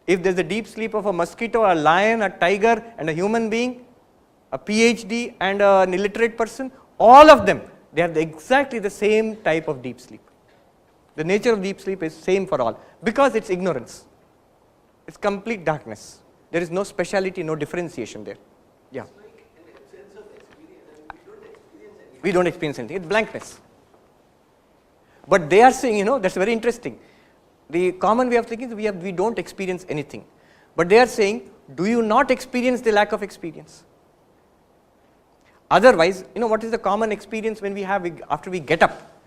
[SPEAKER 1] if there is a deep sleep of a mosquito, a lion, a tiger and a human being, a PhD and an illiterate person, all of them, they have exactly the same type of deep sleep. The nature of deep sleep is same for all, because it's ignorance. It's complete darkness. There is no speciality, no differentiation there. Yeah.
[SPEAKER 2] It's like an absence of experience. I mean, we don't experience anything.
[SPEAKER 1] We don't experience anything. It's blankness. But they are saying, that's very interesting. The common way of thinking is we don't experience anything. But they are saying, do you not experience the lack of experience? Otherwise, what is the common experience when we have, after we get up?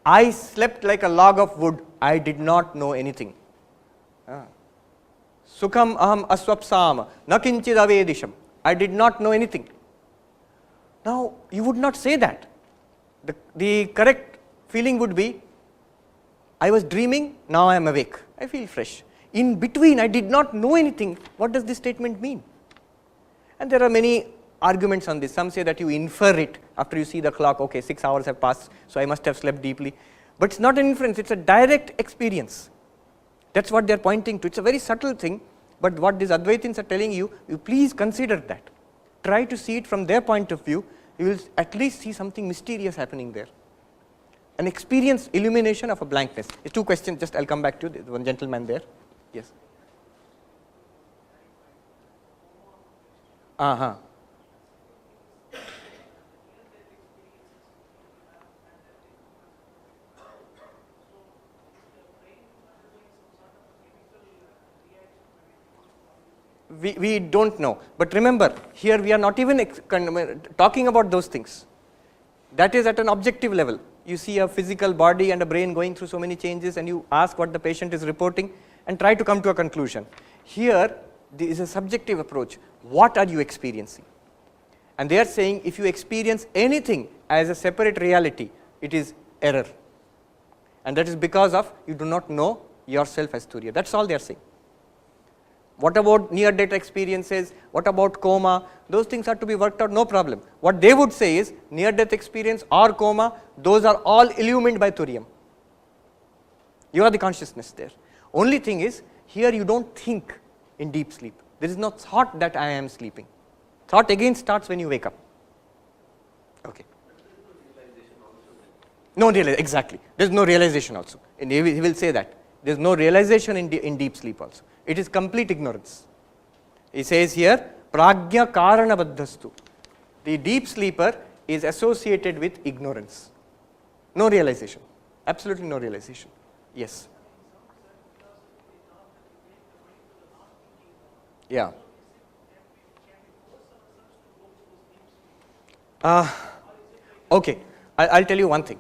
[SPEAKER 1] I slept like a log of wood. I did not know anything. Sukham aham aswapsam nakinchid avedisham. I did not know anything. Now, you would not say that. The correct feeling would be, I was dreaming, now I am awake. I feel fresh. In between, I did not know anything. What does this statement mean? And there are many arguments on this. Some say that you infer it after you see the clock. Okay, 6 hours have passed, so I must have slept deeply. But it's not an inference, it's a direct experience. That's what they're pointing to. It's a very subtle thing, but what these Advaitins are telling you, you please consider that. Try to see it from their point of view. You will at least see something mysterious happening there. An experience, illumination of a blankness. Two questions, just I'll come back to the one gentleman there. Yes. We don't know, but remember, here we are not even talking about those things. That is at an objective level. You see a physical body and a brain going through so many changes, and you ask what the patient is reporting and try to come to a conclusion. Here, there is a subjective approach. What are you experiencing? And they are saying, if you experience anything as a separate reality, it is error. And that is because of you do not know yourself as Turiya. That's all they are saying. What about near-death experiences? What about coma? Those things are to be worked out, no problem. What they would say is, near-death experience or coma, those are all illumined by Turiyam. You are the consciousness there. Only thing is, here you don't think in deep sleep. There is no thought that I am sleeping. Thought again starts when you wake up. Okay. No realization, exactly. There is no realization also. And he will say that. There is no realization in deep sleep also. It is complete ignorance. He says here, prajna karana baddhastu. The deep sleeper is associated with ignorance. No realization. Absolutely no realization. Yes. Yeah. Okay. I'll tell you one thing.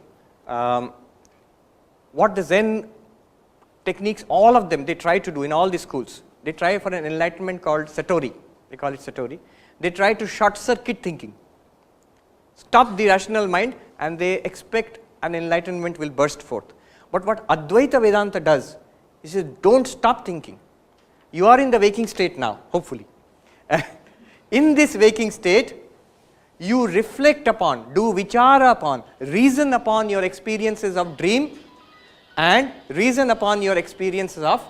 [SPEAKER 1] What the Zen techniques, all of them, they try to do in all the schools. They try for an enlightenment called Satori. They call it Satori. They try to short circuit thinking. Stop the rational mind, and they expect an enlightenment will burst forth. But what Advaita Vedanta does is it don't stop thinking. You are in the waking state now, hopefully. In this waking state, you reflect upon, do vichara upon, reason upon your experiences of dream and reason upon your experiences of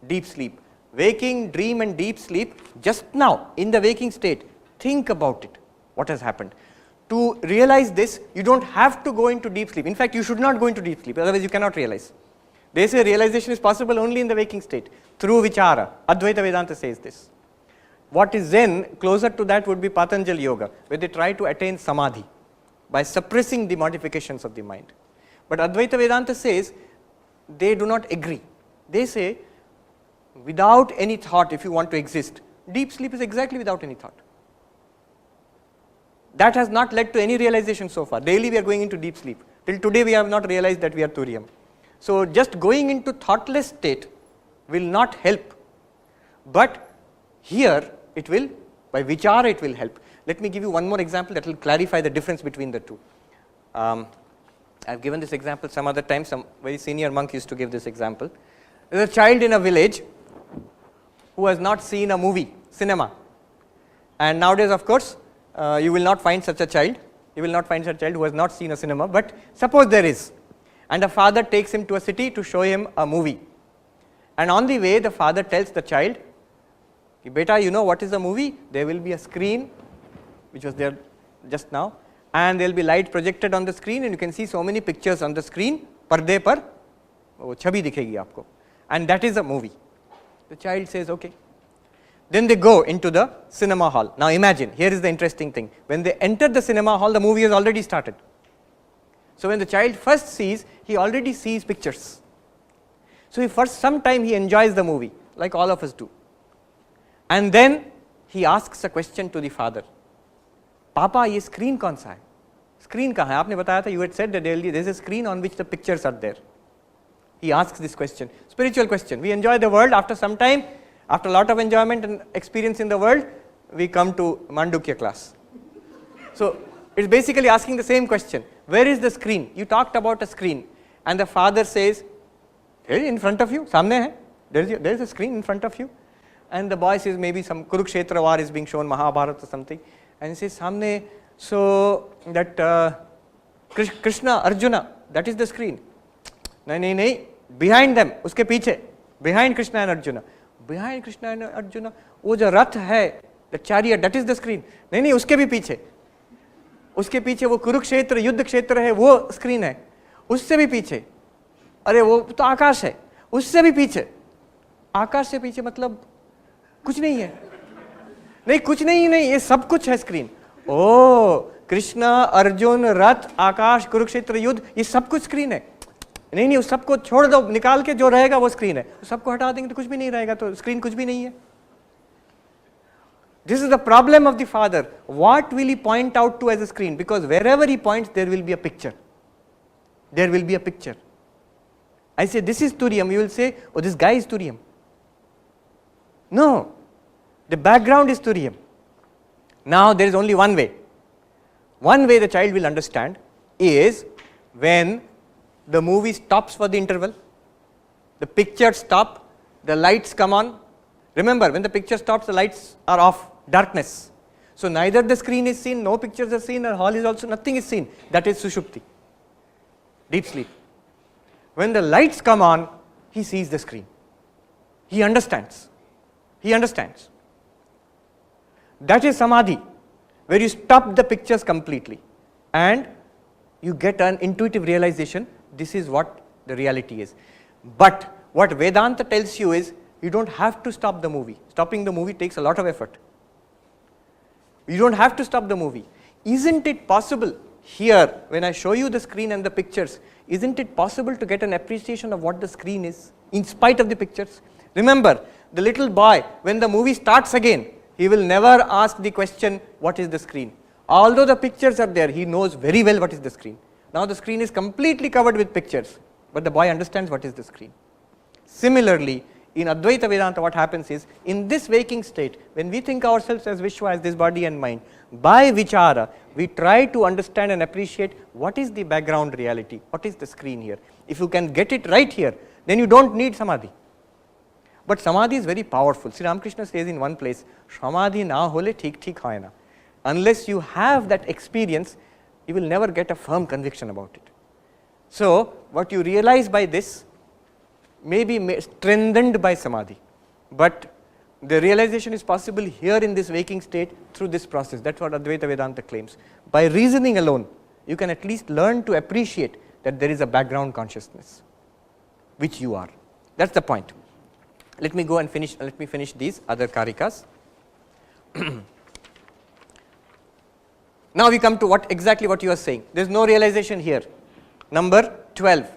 [SPEAKER 1] deep sleep. Waking, dream and deep sleep, just now in the waking state, think about it, what has happened. To realize this, you don't have to go into deep sleep. In fact, you should not go into deep sleep, otherwise you cannot realize. They say realization is possible only in the waking state, through vichara. Advaita Vedanta says this. What is Zen, closer to that would be Patanjali Yoga, where they try to attain samadhi by suppressing the modifications of the mind. But Advaita Vedanta says, they do not agree. They say, without any thought, if you want to exist, deep sleep is exactly without any thought. That has not led to any realization so far. Daily we are going into deep sleep. Till today we have not realized that we are Turiyam. So just going into thoughtless state will not help. But here it will, by vichara it will help. Let me give you one more example that will clarify the difference between the two. I've given this example some other time. Some very senior monk used to give this example. There is a child in a village who has not seen a movie, cinema. And nowadays, of course, you will not find such a child. You will not find such a child who has not seen a cinema. But suppose there is. And a father takes him to a city to show him a movie. And on the way, the father tells the child, beta, you know what is the movie? There will be a screen, which was there just now, and there will be light projected on the screen, and you can see so many pictures on the screen, पर्दे पर वो छवि दिखेगी आपको, and that is a movie. The child says, okay. Then they go into the cinema hall. Now imagine, here is the interesting thing. When they enter the cinema hall, the movie has already started. So when the child first sees, he already sees pictures. So for some time he enjoys the movie, like all of us do. And then he asks a question to the father. Papa, ये screen कौन सा है? Screen कहाँ है? आपने बताया था, you had said that there is a screen on which the pictures are there. He asks this question, spiritual question. We enjoy the world. After some time, after a lot of enjoyment and experience in the world, we come to Mandukya class. So it's basically asking the same question. Where is the screen? You talked about a screen, and the father says, hey, in front of you, सामने है. There is a screen in front of you. And the boy says, maybe some Kurukshetra war is being shown, Mahabharata or something. And he says, सामने, so that Krishna, Arjuna, that is the screen. नहीं, behind them, उसके पीछे, behind Krishna and Arjuna. Behind Krishna and Arjuna, वो जो रथ है, the chariot, that is the screen. नहीं, उसके भी पीछे. उसके पीछे वो कुरुक्षेत्र युद्ध क्षेत्र है, वो स्क्रीन है. उससे भी पीछे, अरे वो तो आकाश है, उससे भी पीछे. आकाश से पीछे मतलब कुछ नहीं है. नहीं, कुछ नहीं, ये सब कुछ है स्क्रीन. ओ, कृष्णा, अर्जुन, रथ, आकाश, कुरुक्षेत्र युद्ध, ये सब कुछ स्क्रीन है. नहीं, उस सबको छोड़ दो, निकाल के जो रहेगा वो स्क्रीन है. सबको हटा देंगे तो कुछ भी नहीं रहेगा, तो स्क्रीन कुछ भी नहीं है. This is the problem of the father. What will he point out to as a screen? Because wherever he points, there will be a picture. There will be a picture. I say, this is Turium. You will say, oh, this guy is Turium. No, the background is Turium. Now there is only one way. One way the child will understand is when the movie stops for the interval, the pictures stop, the lights come on. Remember, when the picture stops, the lights are off, darkness. So neither the screen is seen, no pictures are seen, and hall is also, nothing is seen. That is Sushupti, deep sleep. When the lights come on, he sees the screen. He understands. He understands. That is Samadhi, where you stop the pictures completely and you get an intuitive realization, this is what the reality is. But what Vedanta tells you is, you don't have to stop the movie. Stopping the movie takes a lot of effort. You don't have to stop the movie. Isn't it possible here, when I show you the screen and the pictures, isn't it possible to get an appreciation of what the screen is, in spite of the pictures? Remember, the little boy, when the movie starts again, he will never ask the question, what is the screen? Although the pictures are there, he knows very well what is the screen. Now the screen is completely covered with pictures, but the boy understands what is the screen. Similarly, in Advaita Vedanta, what happens is, in this waking state, when we think ourselves as Vishwa, as this body and mind, by Vichara, we try to understand and appreciate what is the background reality, what is the screen here. If you can get it right here, then you don't need Samadhi. But Samadhi is very powerful. Sri Ramakrishna says in one place, Samadhi na hole thik thik hoy na. Unless you have that experience, you will never get a firm conviction about it. So, what you realize by this may be strengthened by Samadhi, but the realization is possible here in this waking state through this process. That's what Advaita Vedanta claims. By reasoning alone, you can at least learn to appreciate that there is a background consciousness, which you are. That's the point. Let me go and finish, let me finish these other karikas. Now we come to what exactly what you are saying. There is no realization here. Number 12.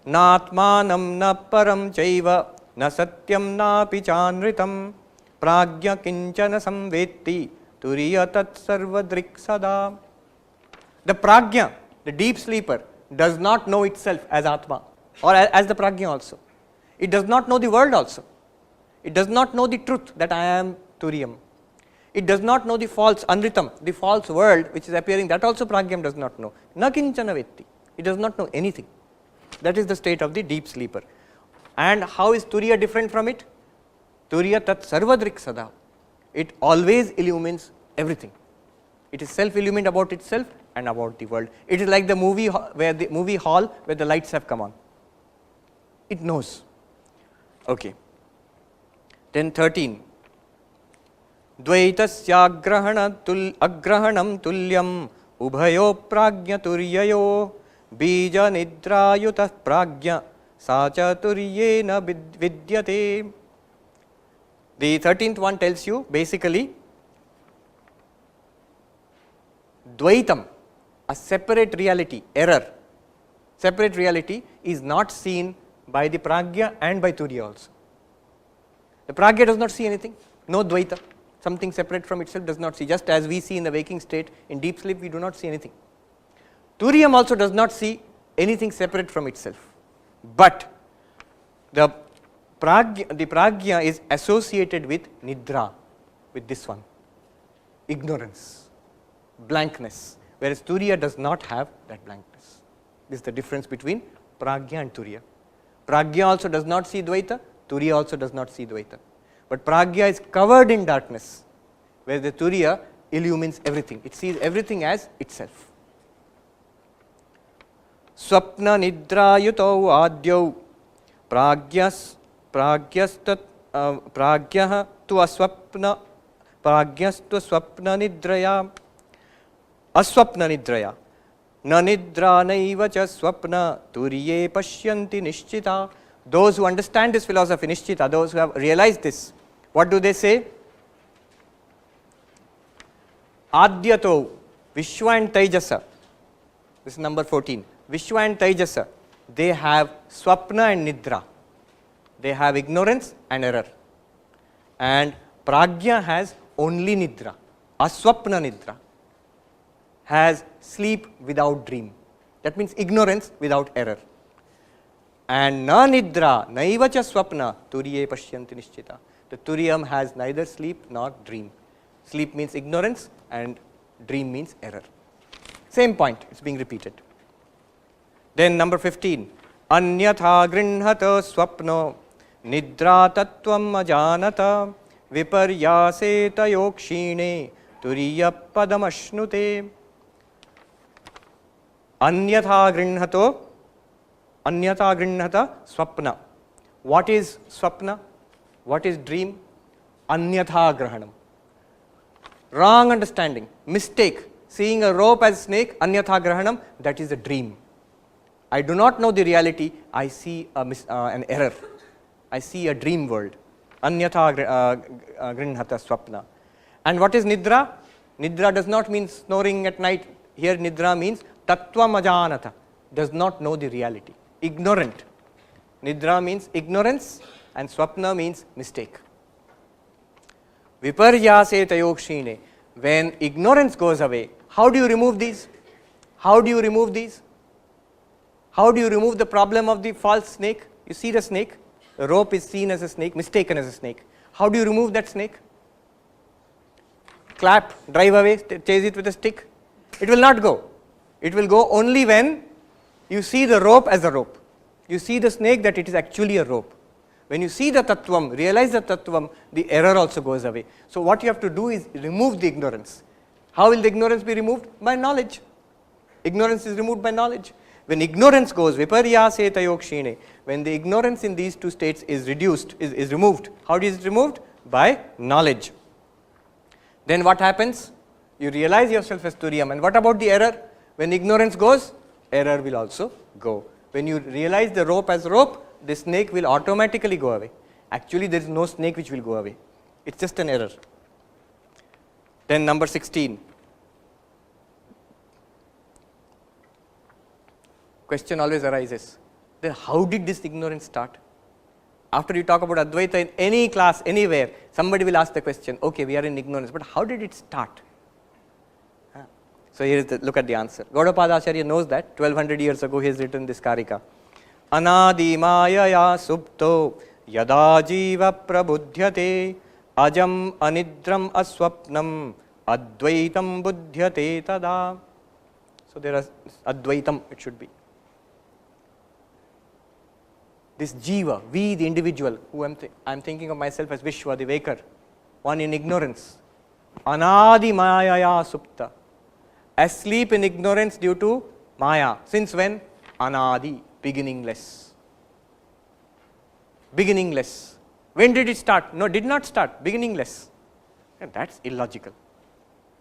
[SPEAKER 1] Natmanam na param chaiva na satyam na pichanritam pragya kinchana samvetti turiya tat sarvadrik sada. The pragya, the deep sleeper, does not know itself as Atma or as the pragya also. It does not know the world also. It does not know the truth that I am Turiyam. It does not know the false Anritam, the false world which is appearing, that also Pragyam does not know. Na kinchana vetti. It does not know anything. That is the state of the deep sleeper. And how is Turiya different from it? Turiya tat sarvadrik sada. It always illumines everything. It is self-illumined about itself and about the world. It is like the movie hall where the lights have come on. It knows. Okay. Then 13. Dvaitasya agrahanam tulyam ubhayo prajna turyayo bija nidrayutah prajna sacha turyena vidyate. The 13th one tells you basically Dvaitam, a separate reality, error. Separate reality is not seen by the pragya and by turiya also. The pragya does not see anything, no dvaita. Something separate from itself does not see, just as we see in the waking state. In deep sleep we do not see anything. Turiyam also does not see anything separate from itself, but the pragya is associated with nidra, with this one, ignorance, blankness, whereas turiya does not have that blankness. This is the difference between pragya and turiya. Pragya also does not see dvaita, turiya also does not see dvaita. But pragya is covered in darkness, where the turiya illumines everything. It sees everything as itself. Swapna nidrayutau adyau pragyas pragyah tu aswapna pragyas tu swapna nidraya aswapna nidraya na nidra naiva cha swapna turiye pashyanti nishchita. Those who understand this philosophy, nishchita, those who have realized this, what do they say? Adyato, Vishwa and Taijasa. This is number 14. Vishwa and Taijasa, they have swapna and nidra. They have ignorance and error. And pragya has only nidra, aswapna nidra, has sleep without dream. That means ignorance without error. And na nidra, naiva cha swapna, turiye pashyanti nishchita. The turiyam has neither sleep nor dream. Sleep means ignorance and dream means error. Same point, it's being repeated. Then number 15. Anyatha grinhata swapno nidra tattvam ajanata viparyase tayokshine turiya padamashnute. Anyatha grinhata swapna. What is swapna? What is dream? Anyatha grahanam. Wrong understanding, mistake. Seeing a rope as a snake, anyatha grahanam, that is a dream. I do not know the reality, I see an error. I see a dream world. Anyatha grinhata swapna. And what is nidra? Nidra does not mean snoring at night. Here nidra means tattvam ajanata, does not know the reality. Ignorant. Nidra means ignorance and swapna means mistake. Viparyase tayokshine. When ignorance goes away, how do you remove these? How do you remove these? How do you remove the problem of the false snake? You see the snake, the rope is seen as a snake, mistaken as a snake. How do you remove that snake? Clap, drive away, chase it with a stick. It will not go. It will go only when you see the rope as a rope. You see the snake that it is actually a rope. When you see the tattvam, realize the tattvam, the error also goes away. So what you have to do is remove the ignorance. How will the ignorance be removed? By knowledge. Ignorance is removed by knowledge. When ignorance goes, viparyase tayokshine, when the ignorance in these two states is reduced, is removed. How is it removed? By knowledge. Then what happens? You realize yourself as turiyam. And what about the error? When ignorance goes, error will also go. When you realize the rope as rope, the snake will automatically go away. Actually, there is no snake which will go away. It's just an error. Then number 16. Question always arises. Then how did this ignorance start? After you talk about Advaita in any class, anywhere, somebody will ask the question, okay, we are in ignorance, but how did it start? So here is the, look at the answer. Gaudapada Acharya knows that 1200 years ago he has written this Karika. Anadi mayaya supto yada jiva prabudhyate ajam anidram aswapnam advaitam buddhyate tada. So there is advaitam, it should be. This jiva, we the individual, who I am thinking of myself as Vishwa, the waker, one in ignorance. Anadi mayaya supta. Asleep in ignorance due to maya. Since when? Anadi, beginningless. beginningless. When did it start? No, did not start, beginningless. And that's illogical.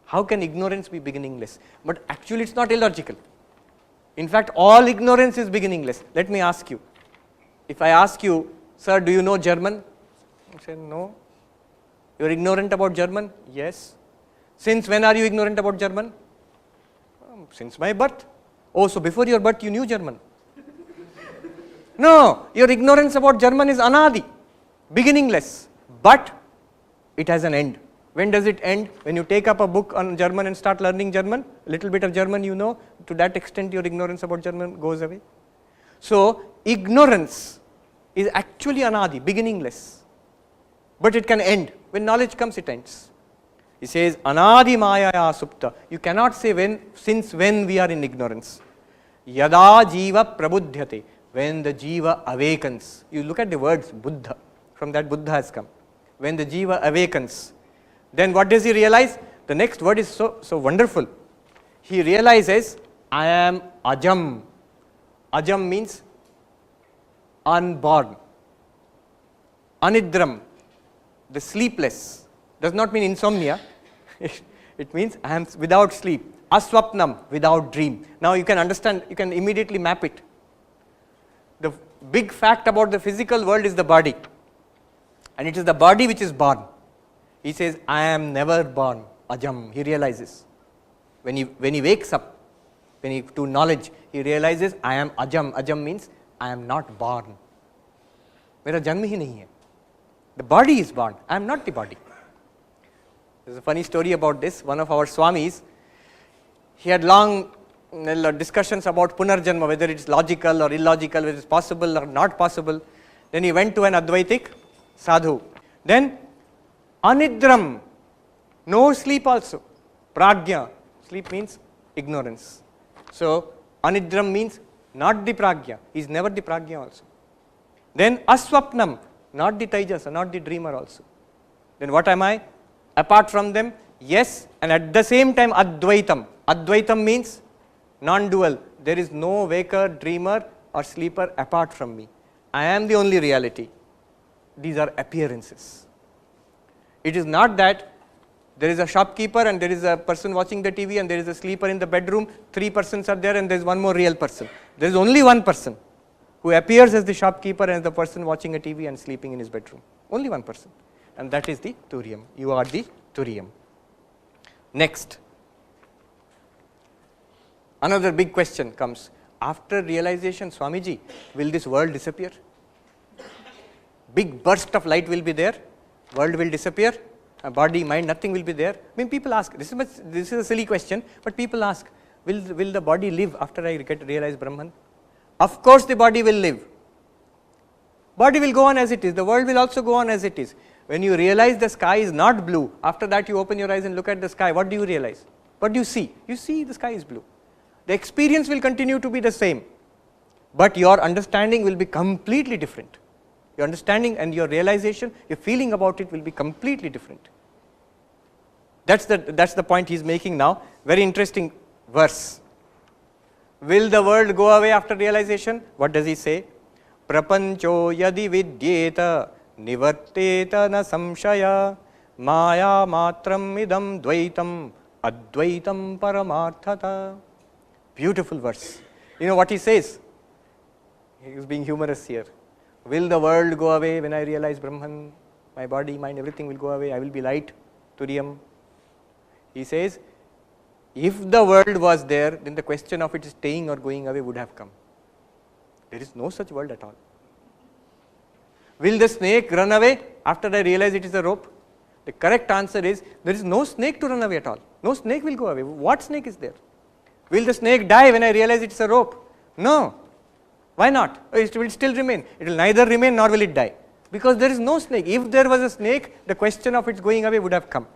[SPEAKER 1] How can ignorance be beginningless? But actually it's not illogical. In fact, all ignorance is beginningless. Let me ask you. If I ask you, sir, do you know German? You say, no. You are ignorant about German? Yes. Since when are you ignorant about German? Since my birth. Oh, so before your birth you knew German? No, your ignorance about German is anadi, beginningless, but it has an end. When does it end? When you take up a book on German and start learning German, a little bit of German you know, to that extent your ignorance about German goes away. So, ignorance is actually anadi, beginningless, but it can end. When knowledge comes, it ends. He says, anadi maya supta. You cannot say when, since when we are in ignorance. Yada jiva prabudhyate. When the jiva awakens. You look at the words Buddha, from that Buddha has come. When the jiva awakens, then what does he realize? The next word is so wonderful. He realizes, I am ajam. Ajam means unborn. Anidram, the sleepless, does not mean insomnia. It means I am without sleep. Aswapnam, without dream. Now you can understand, you can immediately map it. The big fact about the physical world is the body, and it is the body which is born. He says, I am never born, ajam. He realizes. When he wakes up, to knowledge, he realizes, I am ajam. Ajam means, I am not born. Mera janm hi nahi hai. The body is born, I am not the body. There is a funny story about this. One of our Swamis, he had long discussions about Punarjanma, whether it is logical or illogical, whether it is possible or not possible. Then he went to an Advaitik sadhu. Then Anidram, no sleep also. Pragya, sleep means ignorance. So Anidram means not the Pragya, he is never the Pragya also. Then Aswapnam, not the Taijasa, not the dreamer also. Then what am I? Apart from them, yes, and at the same time Advaitam. Advaitam means non-dual. There is no waker, dreamer or sleeper apart from me. I am the only reality. These are appearances. It is not that there is a shopkeeper and there is a person watching the TV and there is a sleeper in the bedroom, 3 persons are there and there is one more real person. There is only one person who appears as the shopkeeper and the person watching a TV and sleeping in his bedroom. Only one person, and that is the Turiam. You are the Turiam. Next. Another big question comes, after realization, Swamiji, will this world disappear? Big burst of light will be there, world will disappear, body, mind, nothing will be there. I mean, people ask, this is a silly question, but people ask, will the body live after I realize Brahman? Of course the body will live. Body will go on as it is, the world will also go on as it is. When you realize the sky is not blue, after that you open your eyes and look at the sky, what do you realize? What do you see? You see the sky is blue. The experience will continue to be the same, but your understanding will be completely different. Your understanding and your realization, your feeling about it will be completely different. That's the point he is making now. Very interesting verse. Will the world go away after realization? What does he say? Prapancho yadi vidyeta nivarteta na samshaya maya matram idam dvaitam advaitam paramarthata. Beautiful verse. You know what he says? He is being humorous here. Will the world go away when I realize Brahman? My body, mind, everything will go away. I will be light, Turiyam. He says, if the world was there, then the question of it staying or going away would have come. There is no such world at all. Will the snake run away after I realize it is a rope? The correct answer is, there is no snake to run away at all. No snake will go away. What snake is there? Will the snake die when I realize it is a rope? No. Why not? It will still remain. It will neither remain nor will it die. Because there is no snake. If there was a snake, the question of its going away would have come.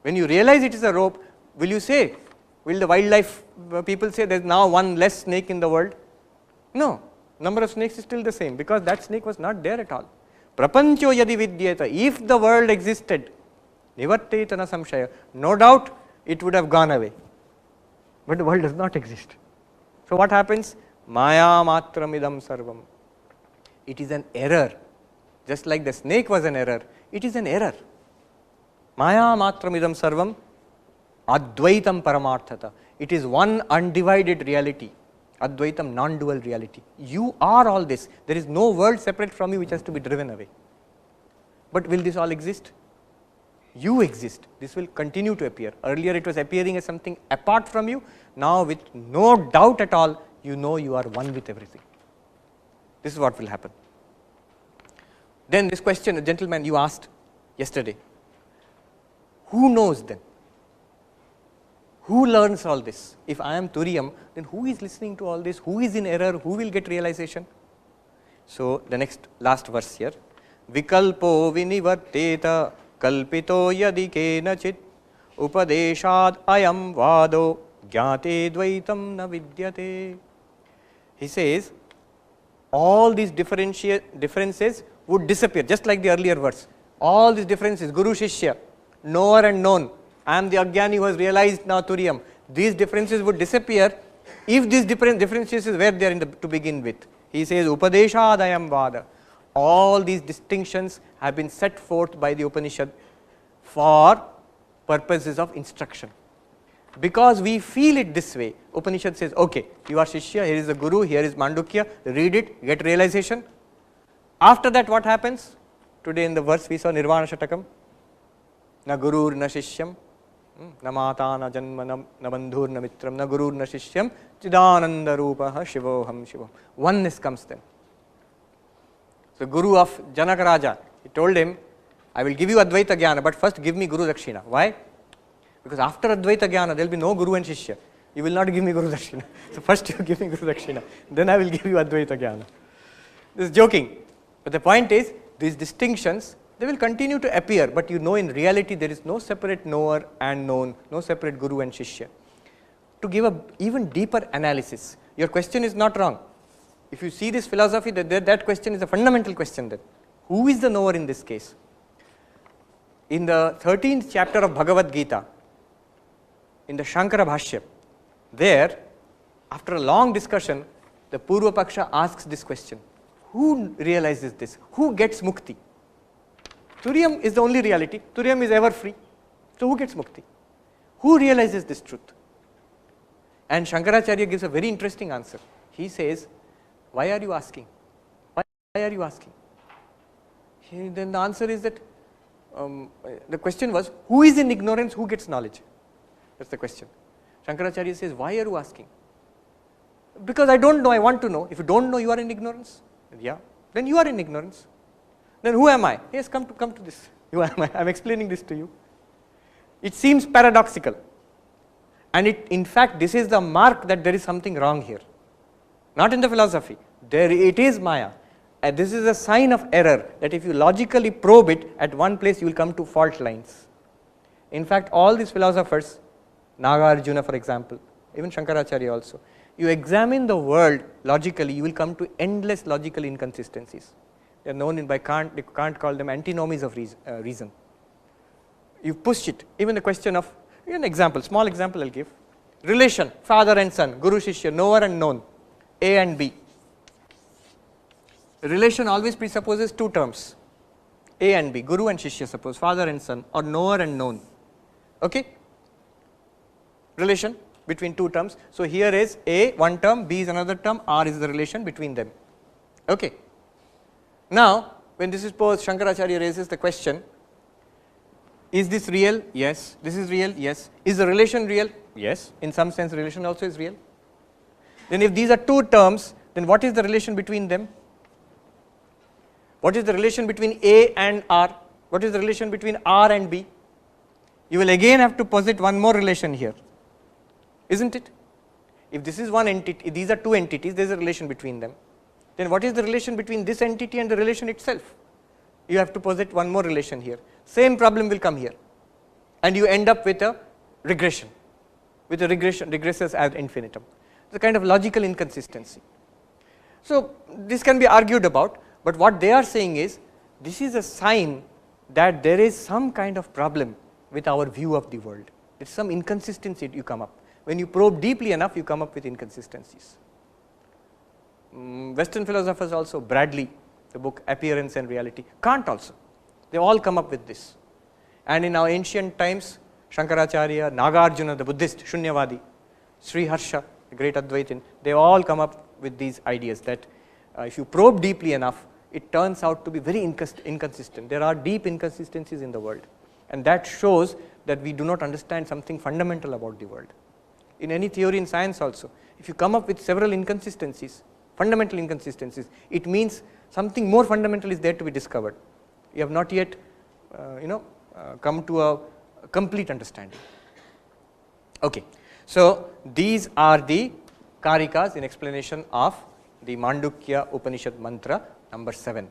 [SPEAKER 1] When you realize it is a rope, will you say, will the wildlife people say there is now one less snake in the world? No. Number of snakes is still the same, because that snake was not there at all. Prapancho yadi vidyeta. If the world existed, nivarteta na samshaya, no doubt it would have gone away. But the world does not exist. So what happens? Maya matram idam sarvam. It is an error. Just like the snake was an error, it is an error. Maya matramidam sarvam advaitam paramarthata. It is one undivided reality. Advaitam, non-dual reality. You are all this. There is no world separate from you which has to be driven away. But will this all exist? You exist. This will continue to appear. Earlier it was appearing as something apart from you. Now with no doubt at all, you know you are one with everything. This is what will happen. Then this question, a gentleman you asked yesterday, who knows then? Who learns all this? If I am Turiyam, then who is listening to all this? Who is in error? Who will get realization? So the last verse here, Vikalpo vinivarteta kalpito yadi kenachit upadeshad ayam vado gyate dvaitam na vidyate. He says, all these differences would disappear, just like the earlier verse. All these differences, Guru Shishya, knower and known, I am the Ajnani who has realized now Turiyam. These differences would disappear if these differences were there to begin with. He says, Upadeshad ayam vada. All these distinctions have been set forth by the Upanishad for purposes of instruction. Because we feel it this way, Upanishad says, okay, you are Shishya, here is the Guru, here is Mandukya, read it, get realization. After that what happens? Today in the verse we saw Nirvana Shatakam, na gurur na shishyam, na mata na janma na bandhur na mitram, na gurur na shishyam, chidananda rupaha shivoham shivam. Oneness comes then. The Guru of Janaka Raja, he told him, I will give you Advaita Jnana, but first give me Guru Dakshina. Why? Because after Advaita Jnana, there will be no Guru and Shishya. You will not give me Guru Dakshina. So first you give me Guru Dakshina, then I will give you Advaita Jnana. This is joking. But the point is, these distinctions, they will continue to appear, but you know in reality there is no separate knower and known, no separate Guru and Shishya. To give a even deeper analysis, your question is not wrong. If you see this philosophy, that question is a fundamental question then. Who is the knower in this case? In the 13th chapter of Bhagavad Gita, in the Shankara Bhashya, there, after a long discussion, the Purva Paksha asks this question. Who realizes this? Who gets mukti? Turiyam is the only reality. Turiyam is ever free. So who gets mukti? Who realizes this truth? And Shankaracharya gives a very interesting answer. He says, why are you asking? Why are you asking? Then the answer is that the question was, who is in ignorance, who gets knowledge? That's the question. Shankaracharya says, why are you asking? Because I don't know, I want to know. If you don't know, you are in ignorance. Yeah, then you are in ignorance. Then who am I? Yes, come to this. Who am I? I am explaining this to you. It seems paradoxical. And in fact, this is the mark that there is something wrong here. Not in the philosophy. There it is Maya. And this is a sign of error, that if you logically probe it, at one place you will come to fault lines. In fact, all these philosophers, Nagarjuna for example, even Shankaracharya also, you examine the world logically, you will come to endless logical inconsistencies. They are known you can't call them antinomies of reason. You push it, even the question of, an example, small example I will give. Relation, father and son, Guru Shishya, knower and known, A and B. Relation always presupposes two terms, A and B, Guru and Shishya suppose, father and son, or knower and known. Okay? Relation between two terms. So here is A, one term, B is another term, R is the relation between them. Okay. Now, when this is posed, Shankaracharya raises the question, is this real? Yes. This is real? Yes. Is the relation real? Yes. In some sense, relation also is real. Then if these are two terms, then what is the relation between them? What is the relation between A and R? What is the relation between R and B? You will again have to posit one more relation here, isn't it? If this is one entity, these are two entities, there is a relation between them. Then what is the relation between this entity and the relation itself? You have to posit one more relation here. Same problem will come here. And you end up with a regression, regresses ad infinitum. It's a kind of logical inconsistency. So this can be argued about, but what they are saying is, this is a sign that there is some kind of problem with our view of the world. There is some inconsistency you come up. When you probe deeply enough, you come up with inconsistencies. Western philosophers also, Bradley, the book Appearance and Reality, Kant also. They all come up with this. And in our ancient times, Shankaracharya, Nagarjuna, the Buddhist Shunyavadi, Sri Harsha, the great Advaitin, they all come up with these ideas that if you probe deeply enough, it turns out to be very inconsistent. There are deep inconsistencies in the world, and that shows that we do not understand something fundamental about the world. In any theory in science also, if you come up with several inconsistencies, fundamental inconsistencies, it means something more fundamental is there to be discovered. You have not yet come to a complete understanding. Okay, so these are the karikas in explanation of the Mandukya Upanishad mantra number 7.